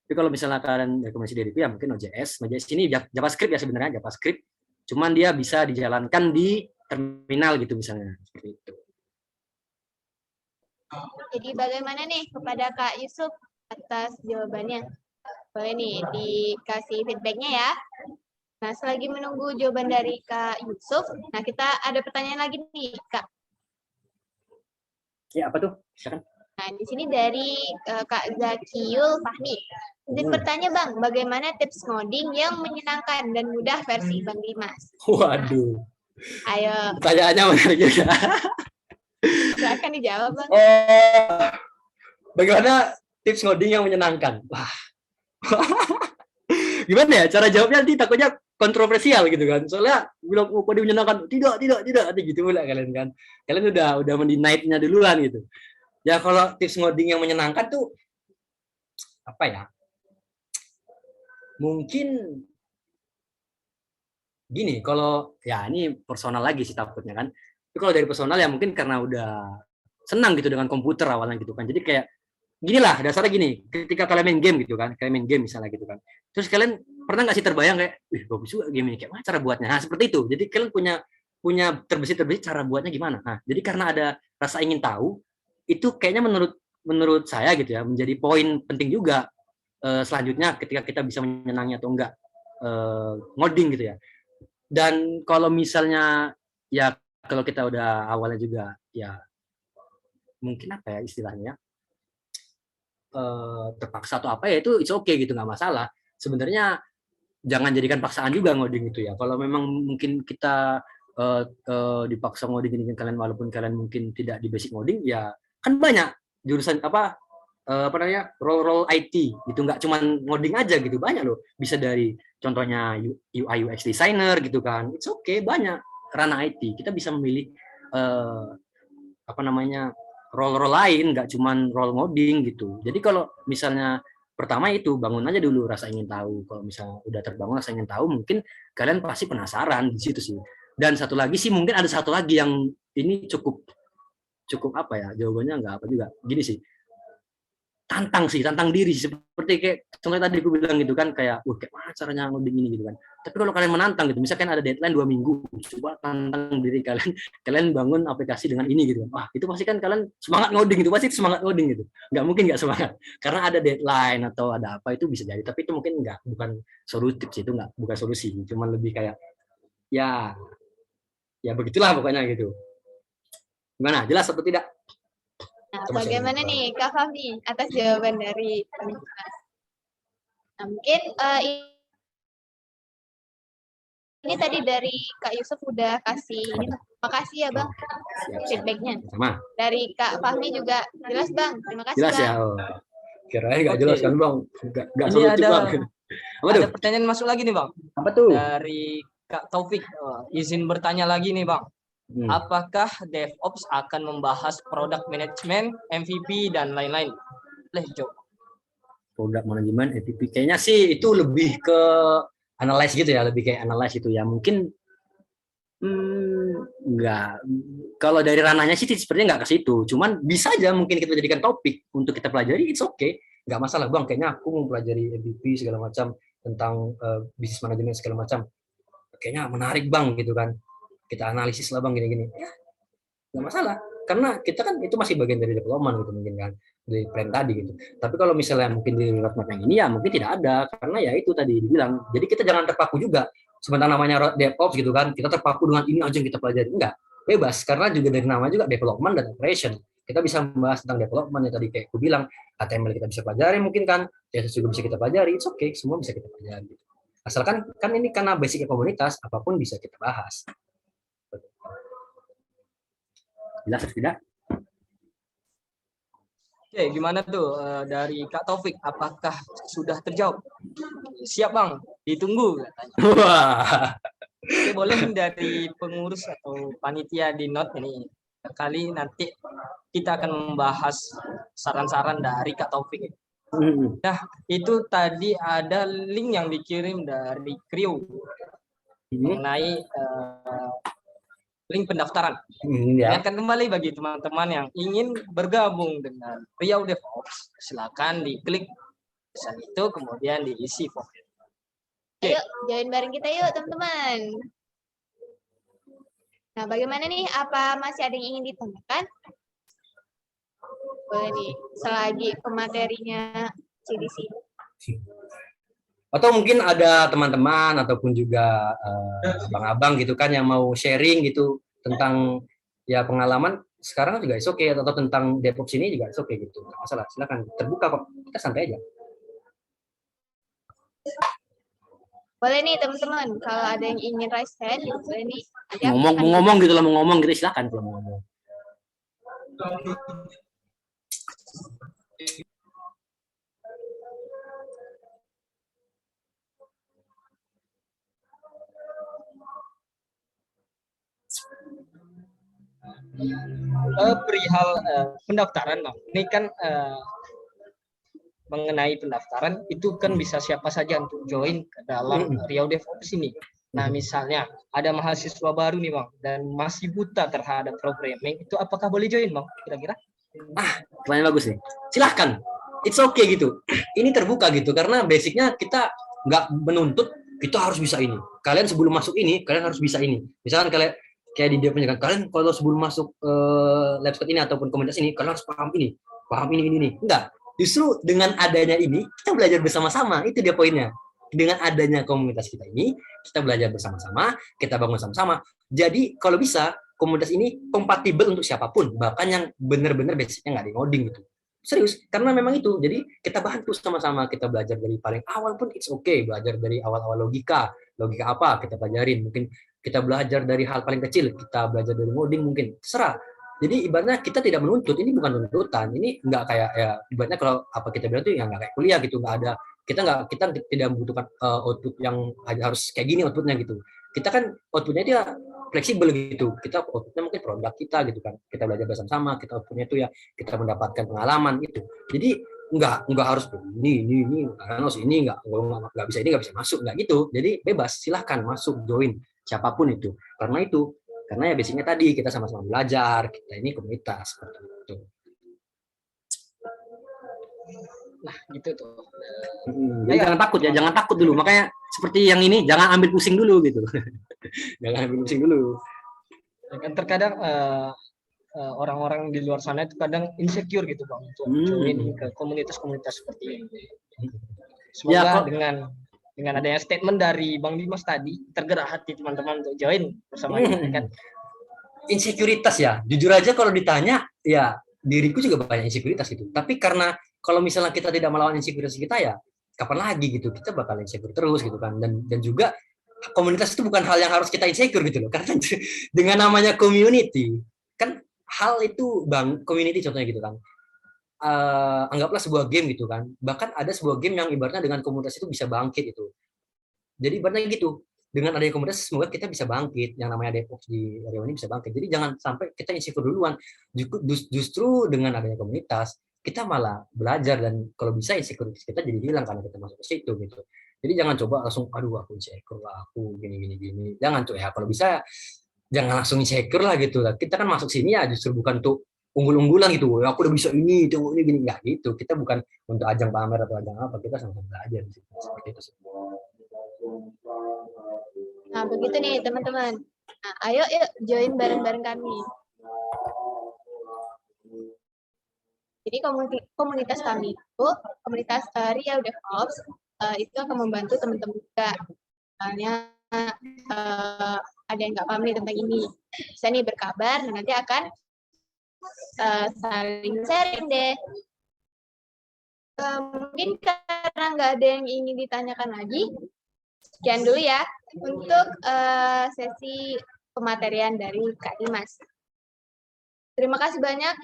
Tapi kalau misalnya kalian rekomendasi diriku ya mungkin Node.js ini JavaScript ya sebenarnya, JavaScript, cuman dia bisa dijalankan di terminal gitu misalnya, seperti itu. Jadi bagaimana nih kepada Kak Yusuf atas jawabannya? Boleh nih dikasih feedbacknya ya. Nah, selagi menunggu jawaban dari Kak Yusuf, nah kita ada pertanyaan lagi nih, Kak. Ya, apa tuh? Silakan. Nah, di sini dari Kak Zakiyul Fahmi. Izin bertanya, Bang, bagaimana tips ngoding yang menyenangkan dan mudah versi Bang Dimas? Waduh. Ayo. Pertanyaannya menarik juga. Silakan dijawab, Bang. Bagaimana tips ngoding yang menyenangkan? Wah. Gimana ya cara jawabnya, nanti takutnya kontroversial gitu kan. Soalnya bilang kode menyenangkan, tidak gitu pula kalian kan. Kalian udah mendenied-nya duluan gitu. Ya kalau tips ngoding yang menyenangkan tuh apa ya? Mungkin gini, kalau ya ini personal lagi sih takutnya kan. Tapi kalau dari personal ya mungkin karena udah senang gitu dengan komputer awalnya gitu kan. Jadi kayak gini lah, dasarnya gini, ketika kalian main game gitu kan, kalian main game misalnya gitu kan. Terus kalian pernah nggak sih terbayang kayak, wih bagus juga game ini, kayak mana cara buatnya? Nah seperti itu. Jadi kalian punya terbesit cara buatnya gimana. Nah jadi karena ada rasa ingin tahu, itu kayaknya menurut saya gitu ya, menjadi poin penting juga selanjutnya ketika kita bisa menyenangi atau enggak ngoding gitu ya. Dan kalau misalnya ya kalau kita udah awalnya juga ya mungkin apa ya istilahnya terpaksa atau apa ya, itu it's okay gitu, nggak masalah. Sebenarnya jangan jadikan paksaan juga ngoding itu ya. Kalau memang mungkin kita dipaksa ngoding dengan kalian walaupun kalian mungkin tidak di basic ngoding, ya kan banyak jurusan role IT gitu, nggak cuma ngoding aja gitu, banyak loh. Bisa dari contohnya UI UX designer gitu kan, it's okay, banyak ranah IT. Kita bisa memilih role lain, nggak cuma role ngoding gitu. Jadi kalau misalnya pertama itu bangun aja dulu rasa ingin tahu. Kalau misalnya udah terbangun rasa ingin tahu, mungkin kalian pasti penasaran di situ sih. Dan satu lagi sih, mungkin ada satu lagi yang ini cukup apa ya, jawabannya nggak apa juga. Gini sih, tantang diri, seperti kayak contohnya tadi aku bilang gitu kan, kayak kayak mana caranya ngoding ini gitu kan. Tapi kalau kalian menantang gitu, misalkan ada deadline 2 minggu, coba tantang diri kalian, kalian bangun aplikasi dengan ini gitu. Wah, itu pasti kan kalian semangat ngoding gitu, pasti semangat ngoding gitu. Nggak mungkin nggak semangat, karena ada deadline atau ada apa itu bisa jadi. Tapi itu mungkin bukan solutif sih, itu bukan solusi, cuman lebih kayak ya begitulah pokoknya gitu. Gimana? Jelas atau tidak? Nah, bagaimana nih Kak Fahmi atas jawaban dari Universitas? Nah, mungkin ini tadi dari Kak Yusuf udah kasih ini, makasih ya Bang feedbacknya. Sama. Dari Kak Fahmi juga jelas Bang, terima kasih Jelas Bang. ya. Kirain nggak jelas kan Bang? Nggak Ini solutif Bang. Ada pertanyaan masuk lagi nih Bang. Apa tuh? Dari Kak Taufik, izin bertanya lagi nih Bang. Apakah DevOps akan membahas product management, MVP dan lain-lain? Boleh jawab. Product management, MVP, kayaknya sih itu lebih ke analyze gitu ya, lebih kayak analyze gitu ya. Mungkin enggak. Kalau dari ranahnya sih sepertinya nggak ke situ. Cuman bisa aja mungkin kita jadikan topik untuk kita pelajari, it's okay. Nggak masalah Bang, kayaknya aku mau pelajari MVP segala macam tentang bisnis manajemen segala macam. Kayaknya menarik Bang gitu kan. Kita analisis lah Bang gini-gini. Ya, nggak masalah. Karena kita kan itu masih bagian dari development gitu mungkin kan. Dari plan tadi gitu. Tapi kalau misalnya mungkin di roadmap yang ini ya mungkin tidak ada, karena ya itu tadi dibilang. Jadi kita jangan terpaku juga. Sementara namanya DevOps gitu kan, kita terpaku dengan ini aja yang kita pelajari. Enggak, bebas, karena juga dari nama juga development dan operation. Kita bisa membahas tentang development yang tadi kayak aku bilang, HTML kita bisa pelajari mungkin kan, CSS juga bisa kita pelajari, it's okay, semua bisa kita pelajari. Asalkan kan ini karena basicnya komunitas, apapun bisa kita bahas. Jelas atau tidak? Oke, gimana tuh dari Kak Taufik? Apakah sudah terjawab? Siap Bang, ditunggu katanya. Wah. Oke, boleh dari pengurus atau panitia di Note ini. Kali nanti kita akan membahas saran-saran dari Kak Taufik. Nah, itu tadi ada link yang dikirim dari Krio mengenai link pendaftaran. Ingatkan kembali bagi teman-teman yang ingin bergabung dengan Riau DevOps, silakan diklik pesan itu kemudian diisi form. Ayo join bareng kita yuk teman-teman. Nah, bagaimana nih? Apa masih ada yang ingin ditanyakan? Boleh nih, selagi pematerinya CDC. Atau mungkin ada teman-teman ataupun juga abang-abang gitu kan yang mau sharing gitu tentang ya pengalaman sekarang juga is okay, atau tentang DevOps ini juga is okay gitu. Nggak masalah, silakan, terbuka kok, kita santai aja. Boleh nih teman-teman, kalau ada yang ingin raise hand, boleh nih. Mau ngomong gitu lah, mau ngomong gitu silakan kalau mau ngomong. Perihal pendaftaran Bang. Ini kan mengenai pendaftaran itu kan bisa siapa saja untuk join ke dalam Riau DevOps ini. Nah, misalnya ada mahasiswa baru nih Bang dan masih buta terhadap programming, itu apakah boleh join Bang kira-kira? Pertanyaan bagus nih. Silahkan. It's okay gitu. Ini terbuka gitu karena basicnya kita nggak menuntut kita harus bisa ini. Kalian sebelum masuk ini, kalian harus bisa ini. Misalkan kalian kayak di dia penjagaan, kalian kalau sebelum masuk LabScout ini ataupun komunitas ini, kalian harus paham ini. Enggak. Justru dengan adanya ini, kita belajar bersama-sama. Itu dia poinnya. Dengan adanya komunitas kita ini, kita belajar bersama-sama, kita bangun sama-sama. Jadi kalau bisa, komunitas ini kompatibel untuk siapapun, bahkan yang benar-benar basicnya nggak di ngoding gitu. Serius, karena memang itu. Jadi kita bantu sama-sama, kita belajar dari paling awal pun it's okay, belajar dari awal-awal logika apa kita pelajarin, mungkin kita belajar dari hal paling kecil, kita belajar dari ngoding mungkin, terserah. Jadi ibaratnya kita tidak menuntut, ini bukan tuntutan, ini nggak kayak ya ibaratnya kalau apa kita bilang tuh ya nggak kayak kuliah gitu, nggak ada, kita tidak membutuhkan output yang harus kayak gini outputnya gitu. Kita kan outputnya dia fleksibel gitu, kita outputnya mungkin produk kita gitu kan, kita belajar bersama-sama, kita outputnya itu ya kita mendapatkan pengalaman itu. Jadi nggak harus ini harus ini nggak bisa ini nggak bisa masuk, nggak gitu. Jadi bebas, silahkan masuk join siapapun itu, karena ya basicnya tadi kita sama-sama belajar, kita ini komunitas seperti itu. Nah, gitu tuh. Jadi jangan takut ya, jangan takut dulu. Makanya seperti yang ini, jangan ambil pusing dulu gitu. Jangan ambil pusing dulu. Ya kan terkadang orang-orang di luar sana itu kadang insecure gitu Bang untuk join ke komunitas-komunitas seperti ini. Semoga dengan adanya statement dari Bang Dimas tadi tergerak hati teman-teman untuk join bersama kita kan. Insekuritas ya, jujur aja kalau ditanya ya diriku juga banyak insekuritas gitu. Tapi karena kalau misalnya kita tidak melawan insekuritas kita ya kapan lagi gitu, kita bakal insecure terus gitu kan. Dan juga komunitas itu bukan hal yang harus kita insecure gitu loh, karena dengan namanya community kan, hal itu Bang, community contohnya gitu kan. Anggaplah sebuah game gitu kan, bahkan ada sebuah game yang ibaratnya dengan komunitas itu bisa bangkit itu. Jadi ibaratnya gitu, dengan adanya komunitas semoga kita bisa bangkit, yang namanya DevOps di Riau ini bisa bangkit. Jadi jangan sampai kita insecure duluan, justru dengan adanya komunitas kita malah belajar, dan kalau bisa insecurities kita jadi hilang karena kita masuk ke situ gitu. Jadi jangan coba langsung aduh aku insecure lah, aku gini, jangan tuh ya, kalau bisa jangan langsung insecure lah gitu lah. Kita kan masuk sini ya justru bukan untuk unggul-unggulan gitu, ya, aku udah bisa ini gini, nggak gitu. Kita bukan untuk ajang pamer atau ajang apa, kita sama-sama belajar di situ, seperti itu sih. Nah, begitu nih teman-teman. Nah, ayo yuk join bareng-bareng kami. Jadi komunitas kami itu, komunitas Riau DevOps, itu akan membantu teman-teman juga. Misalnya ada yang nggak paham nih tentang ini, bisa nih berkabar, dan nanti akan saling sharing deh. Mungkin karena nggak ada yang ingin ditanyakan lagi, sekian dulu ya untuk sesi pematerian dari Kak Dimas. Terima kasih banyak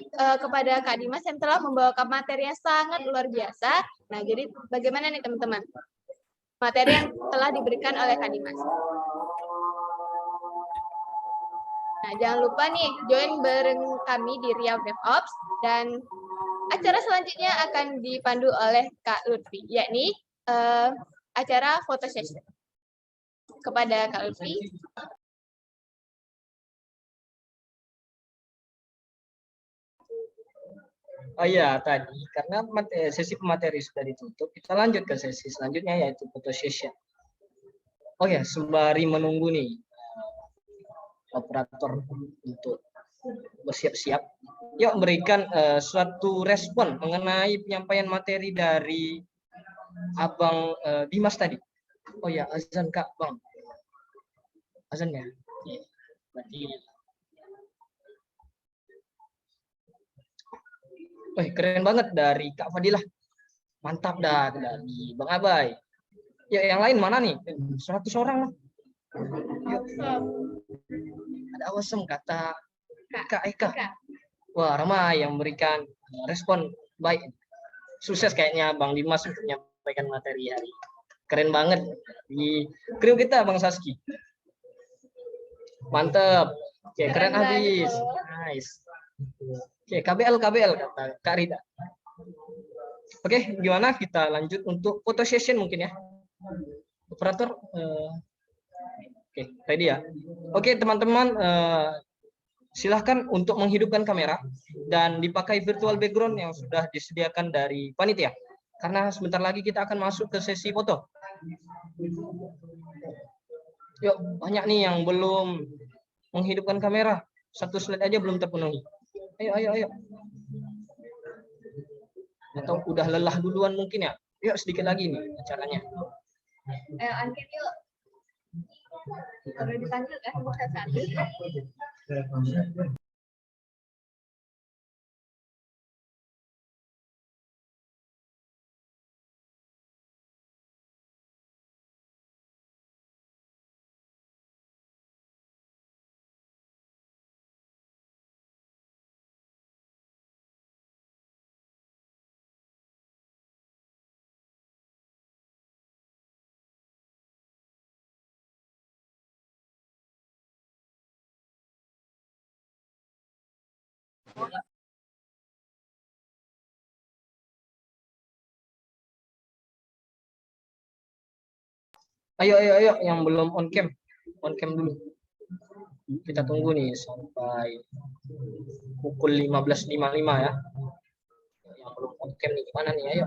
kepada Kak Dimas yang telah membawakan materi yang sangat luar biasa. Nah, jadi bagaimana nih teman-teman? Materi yang telah diberikan oleh Kak Dimas. Nah, jangan lupa nih join bareng kami di Riau DevOps, dan acara selanjutnya akan dipandu oleh Kak Lutfi, yakni acara foto session. Kepada Kak Lutfi. Oh iya, tadi karena sesi pemateri sudah ditutup, kita lanjut ke sesi selanjutnya yaitu foto session. Oh ya, sembari menunggu nih operator untuk bersiap-siap, yuk berikan suatu respon mengenai penyampaian materi dari Abang Dimas tadi. Oh ya, azan Kak, Bang. Azan ya? Iya. Berarti keren banget dari Kak Fadilah. Mantap dah dari Bang Abai. Ya, yang lain mana nih? 100 orang lah. Yuk. Ada awesome kata Kak Eka. Wah, ramai yang memberikan respon baik. Sukses kayaknya Bang Dimas untuk menyampaikan materi hari. Keren banget. Di kru kita Bang Saski. Mantap. Oke, keren habis. Nice. Oke, KBL kata Kak Rida. Oke, gimana kita lanjut untuk foto session mungkin ya. Operator oke, ready ya. Oke, teman-teman silahkan untuk menghidupkan kamera dan dipakai virtual background yang sudah disediakan dari panitia. Karena sebentar lagi kita akan masuk ke sesi foto. Yuk, banyak nih yang belum menghidupkan kamera. Satu slide aja belum terpenuhi. Ayo. Atau udah lelah duluan mungkin ya. Yuk sedikit lagi nih acaranya. Ayo angkat yuk. Udah dipanggil kan satu. Ayo yang belum on cam dulu. Kita tunggu nih sampai pukul 15.55 ya. Yang belum on cam nih gimana nih, ayo.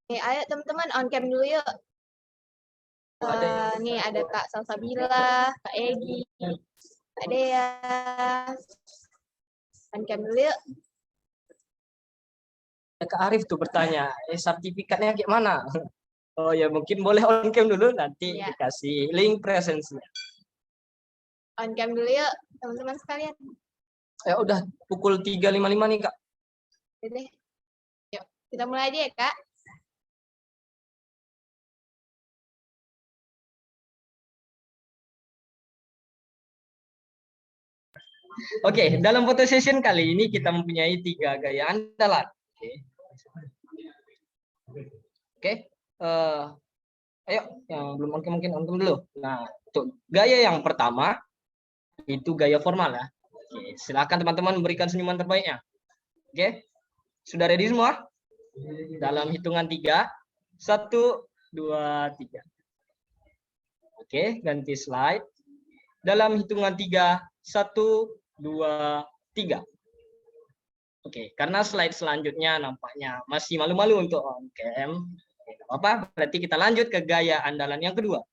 Oke, ayo teman-teman on cam dulu yuk. Nih ada Kak Salsabila, Kak Egi, Kak Dea. On cam dulu yuk. Kak Arif tuh bertanya, sertifikatnya kayak mana? Oh ya mungkin boleh on cam dulu, nanti Iya. dikasih link presensinya. On cam dulu yuk teman-teman sekalian. Ya udah pukul 3.55 nih Kak. Oke. Yuk, kita mulai aja ya Kak. Oke, dalam foto session kali ini kita mempunyai 3 gaya andalan. Oke. Ayo yang belum on cam mungkin on cam dulu. Nah, untuk gaya yang pertama itu gaya formal ya. Oke, silakan teman-teman memberikan senyuman terbaiknya. Oke. Sudah ready semua? Dalam hitungan 3, 1, 2, 3. Oke, ganti slide. Dalam hitungan 3, 1, 2, 3. Oke, karena slide selanjutnya nampaknya masih malu-malu untuk on cam. Oke, nggak apa-apa, berarti kita lanjut ke gaya andalan yang kedua.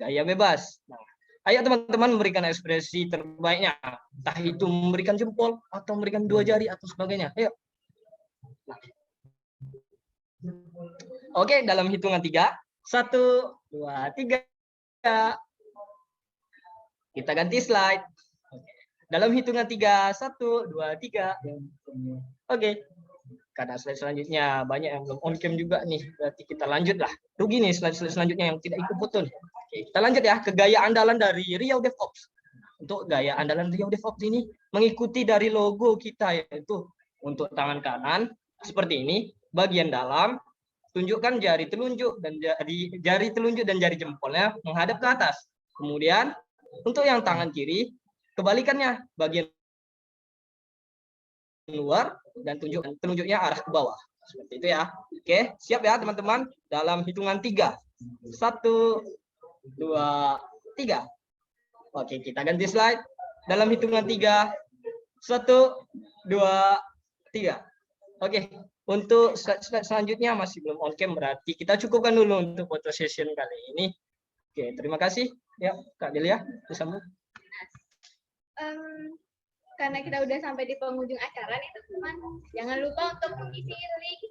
Gaya bebas. Nah, ayo teman-teman memberikan ekspresi terbaiknya. Entah itu memberikan jempol atau memberikan 2 jari atau sebagainya. Ayo. Nah. Oke, dalam hitungan 3, 1, 2, 3. Kita ganti slide. Dalam hitungan 3, 1, 2, 3. Oke. Karena slide selanjutnya banyak yang belum on cam juga nih. Berarti kita lanjut lah. Rugi nih slide selanjutnya yang tidak ikut foto nih. Oke, kita lanjut ya ke gaya andalan dari Riau DevOps. Untuk gaya andalan Riau DevOps ini mengikuti dari logo kita, yaitu untuk tangan kanan seperti ini, bagian dalam tunjukkan jari telunjuk dan jari telunjuk dan jari jempolnya menghadap ke atas. Kemudian untuk yang tangan kiri kebalikannya, bagian luar dan telunjuknya arah ke bawah. Seperti itu ya. Oke, siap ya teman-teman? Dalam hitungan 3. 1, 2, 3. Oke, kita ganti slide. Dalam hitungan 3. 1, 2, 3. Oke, untuk slide selanjutnya masih belum on cam, berarti kita cukupkan dulu untuk foto session kali ini. Oke, terima kasih. Ya, Kak Delia, disambung. Karena kita udah sampai di penghujung acara nih teman-teman, jangan lupa untuk mengisi link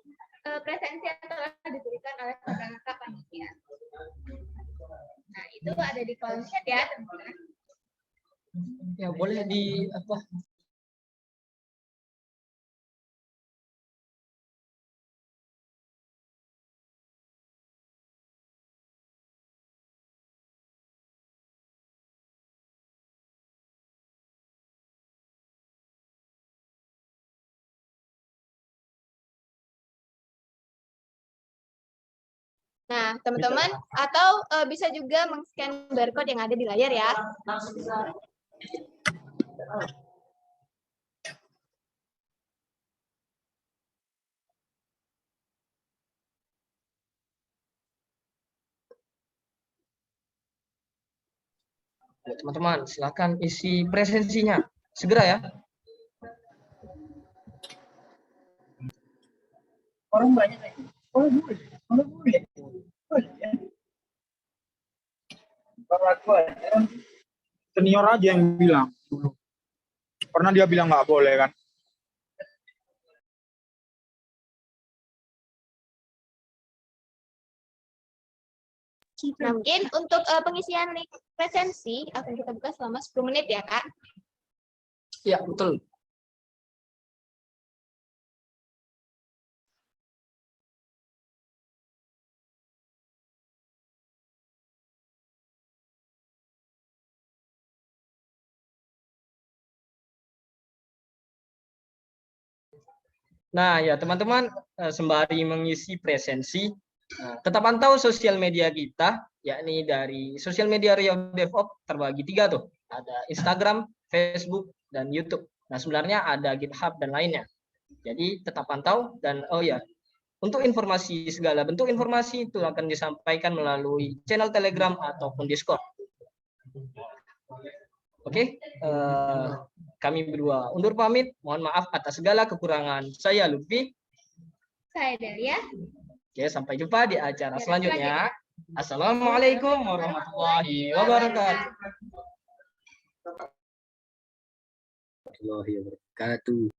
presensi yang telah diberikan oleh kakak panitia. Nah, itu ada di kolom chat ya teman-teman. Ya, boleh di apa? Nah, teman-teman, atau bisa juga men-scan barcode yang ada di layar ya. Teman-teman, silakan isi presensinya. Segera ya. Orang banyak lagi. Oh boleh, boleh. Kalau aku senior aja yang bilang dulu. Pernah dia bilang nggak boleh kan? Nah, mungkin untuk pengisian link presensi akan kita buka selama 10 menit ya, Kak. Ya, betul. Nah, ya teman-teman, sembari mengisi presensi, tetap pantau sosial media kita, yakni dari sosial media Riau DevOps terbagi 3 tuh. Ada Instagram, Facebook, dan YouTube. Nah, sebenarnya ada GitHub dan lainnya. Jadi tetap pantau dan oh ya, untuk informasi segala bentuk informasi itu akan disampaikan melalui channel Telegram ataupun Discord. Oke, kami berdua undur pamit. Mohon maaf atas segala kekurangan. Saya Lutfi. Saya Delia. Oke, sampai jumpa di acara selanjutnya. Assalamualaikum warahmatullahi wabarakatuh. Warahmatullahi wabarakatuh.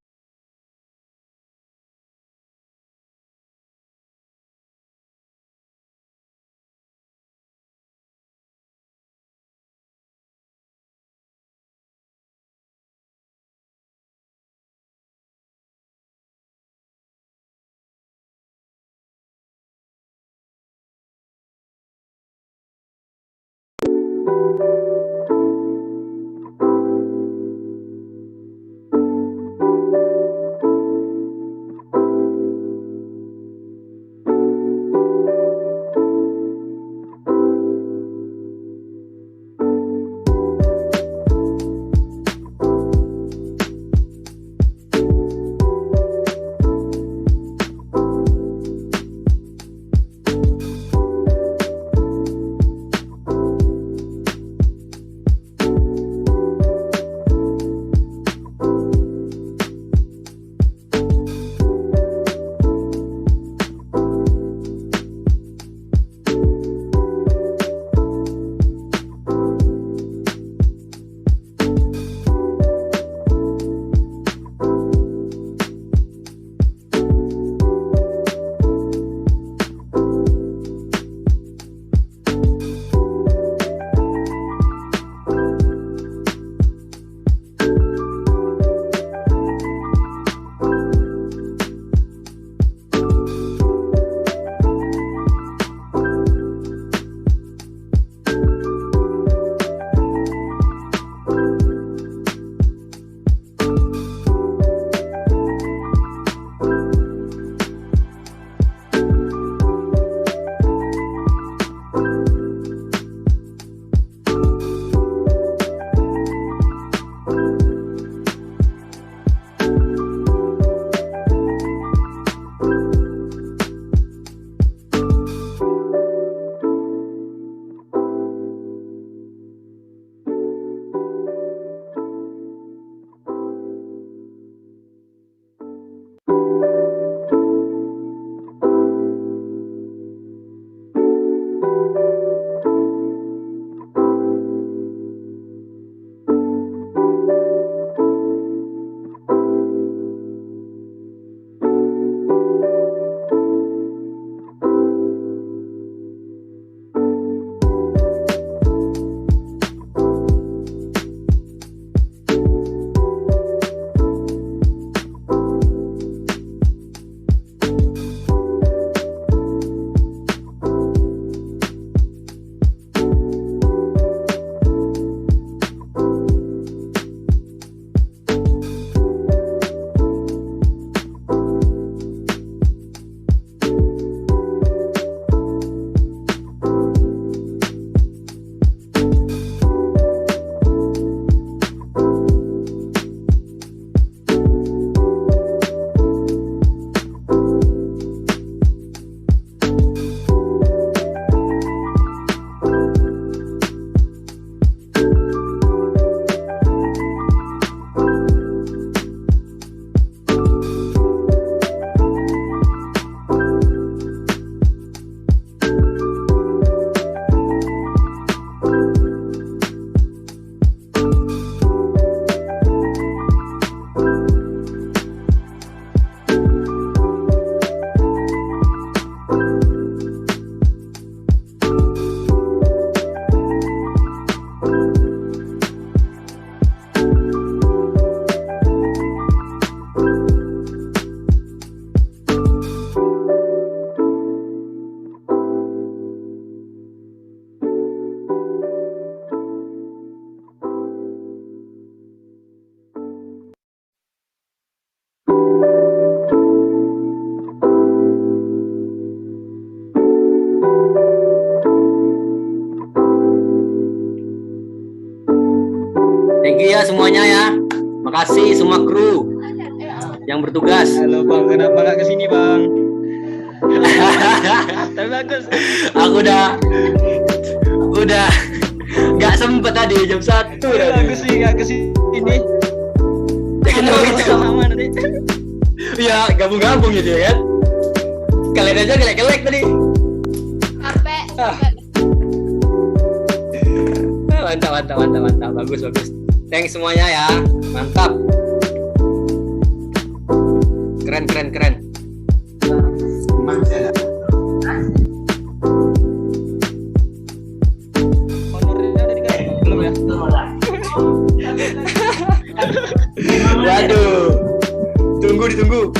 ya semuanya ya. Makasih semua kru yang bertugas. Halo Bang, kenapa nggak kesini Bang? Tapi bagus. Aku udah nggak sempet tadi jam 1 ya. Bagus sih nggak kesini. Kenapa gitu? Sama nanti. Ya gabung-gabung gitu ya kan. Kalian aja gelek-gelek tadi. Sampai Mantap. Bagus. Thanks semuanya ya. Mantap. Keren. Honornya udah dikasih belum ya? Waduh. Ditunggu.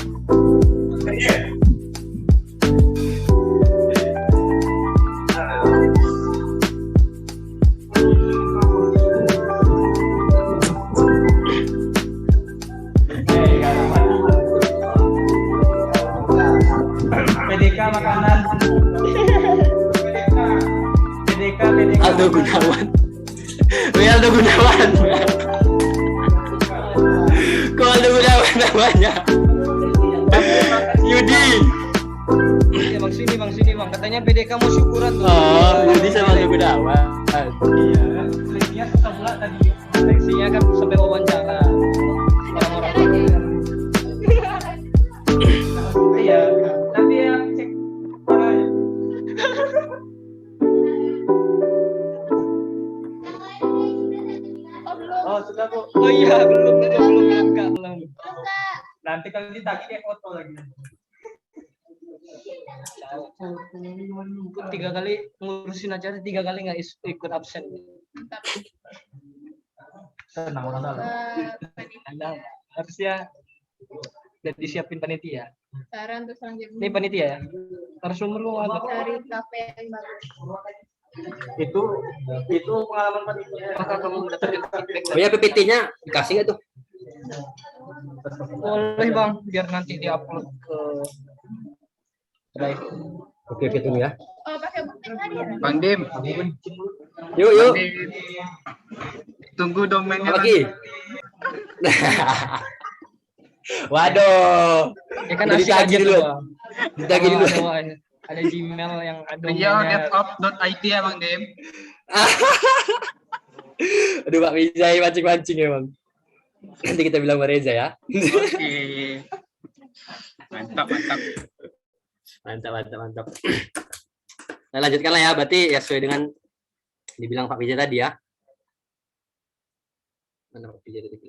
PDK makanan. PDK. Aldo Gunawan. Kok Aldo Gunawan namanya? Yudi. Ya Bang sini Bang. Katanya PDK mau syukuran tuh. Oh, Yudi sama Aldo Gunawan. Iya, seleksinya setelah tadi. Seleksinya kan sampai wawancara. Orang-orang. Iya, nanti ya cek. Oh sudah Bu. Oh iya belum. Nanti kalau ditagih dia foto lagi. 3 kali ngurusin acara 3 kali nggak ikut absen. Senang banget. Harusnya udah disiapin panitia. saran untuk selanjutnya Ini panitia ya. Narasumber lu ada. cari kafe yang bagus. Itu pengalaman panitia. Apakah kamu mendapatkan feedback? Oh ya PPT-nya dikasih nggak tuh? Boleh Bang, biar nanti diupload ke Drive. Oke, tunggu ya. Oh, pakai bukti tadi ya? Bang Dim, Yuk. tunggu domainnya. Lagi. Waduh. Ya kan Jadi asik tagih aja dulu. tuh, Bang. Ditagih dulu. Ada Gmail yang ada Iya, devops.it ya Bang Dim. Aduh Pak Wijay mancing-mancing emang. Nanti kita bilang sama Reza ya. Oke. Mantap. Mantap. Nah, lanjutkanlah ya. Berarti ya sesuai dengan dibilang Pak Wijay tadi ya. Mana Pak Wijay tadi?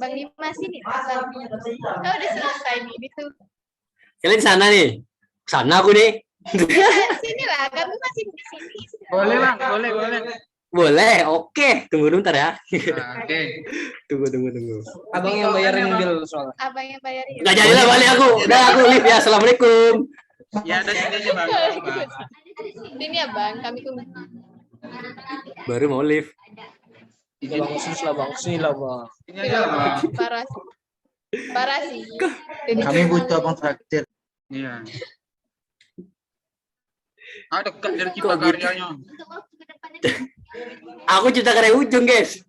Bang Dimas ini, Bang. Kau udah selesai nih itu. Kalian di sana nih. Sana aku nih. Sini lah, kami masih di sini. Boleh Bang, boleh. Boleh. Oke. Tunggu bentar ya. Oke. Tunggu. Abang yang bayarin bil soalnya. Abang yang bayarin. Nggak jadi lah balik aku. Udah aku live ya. Assalamualaikum. Ya, ada sini aja Bang. Sini ya Bang, kami tunggu. Baru mau live. Ini bang khusus lah bang, sini lah bang. Parah sih. Parah sih. Kami butuh abang traktir. Iya. Ah, dekat dari kita karyanya. Aku cipta karya ujung, guys.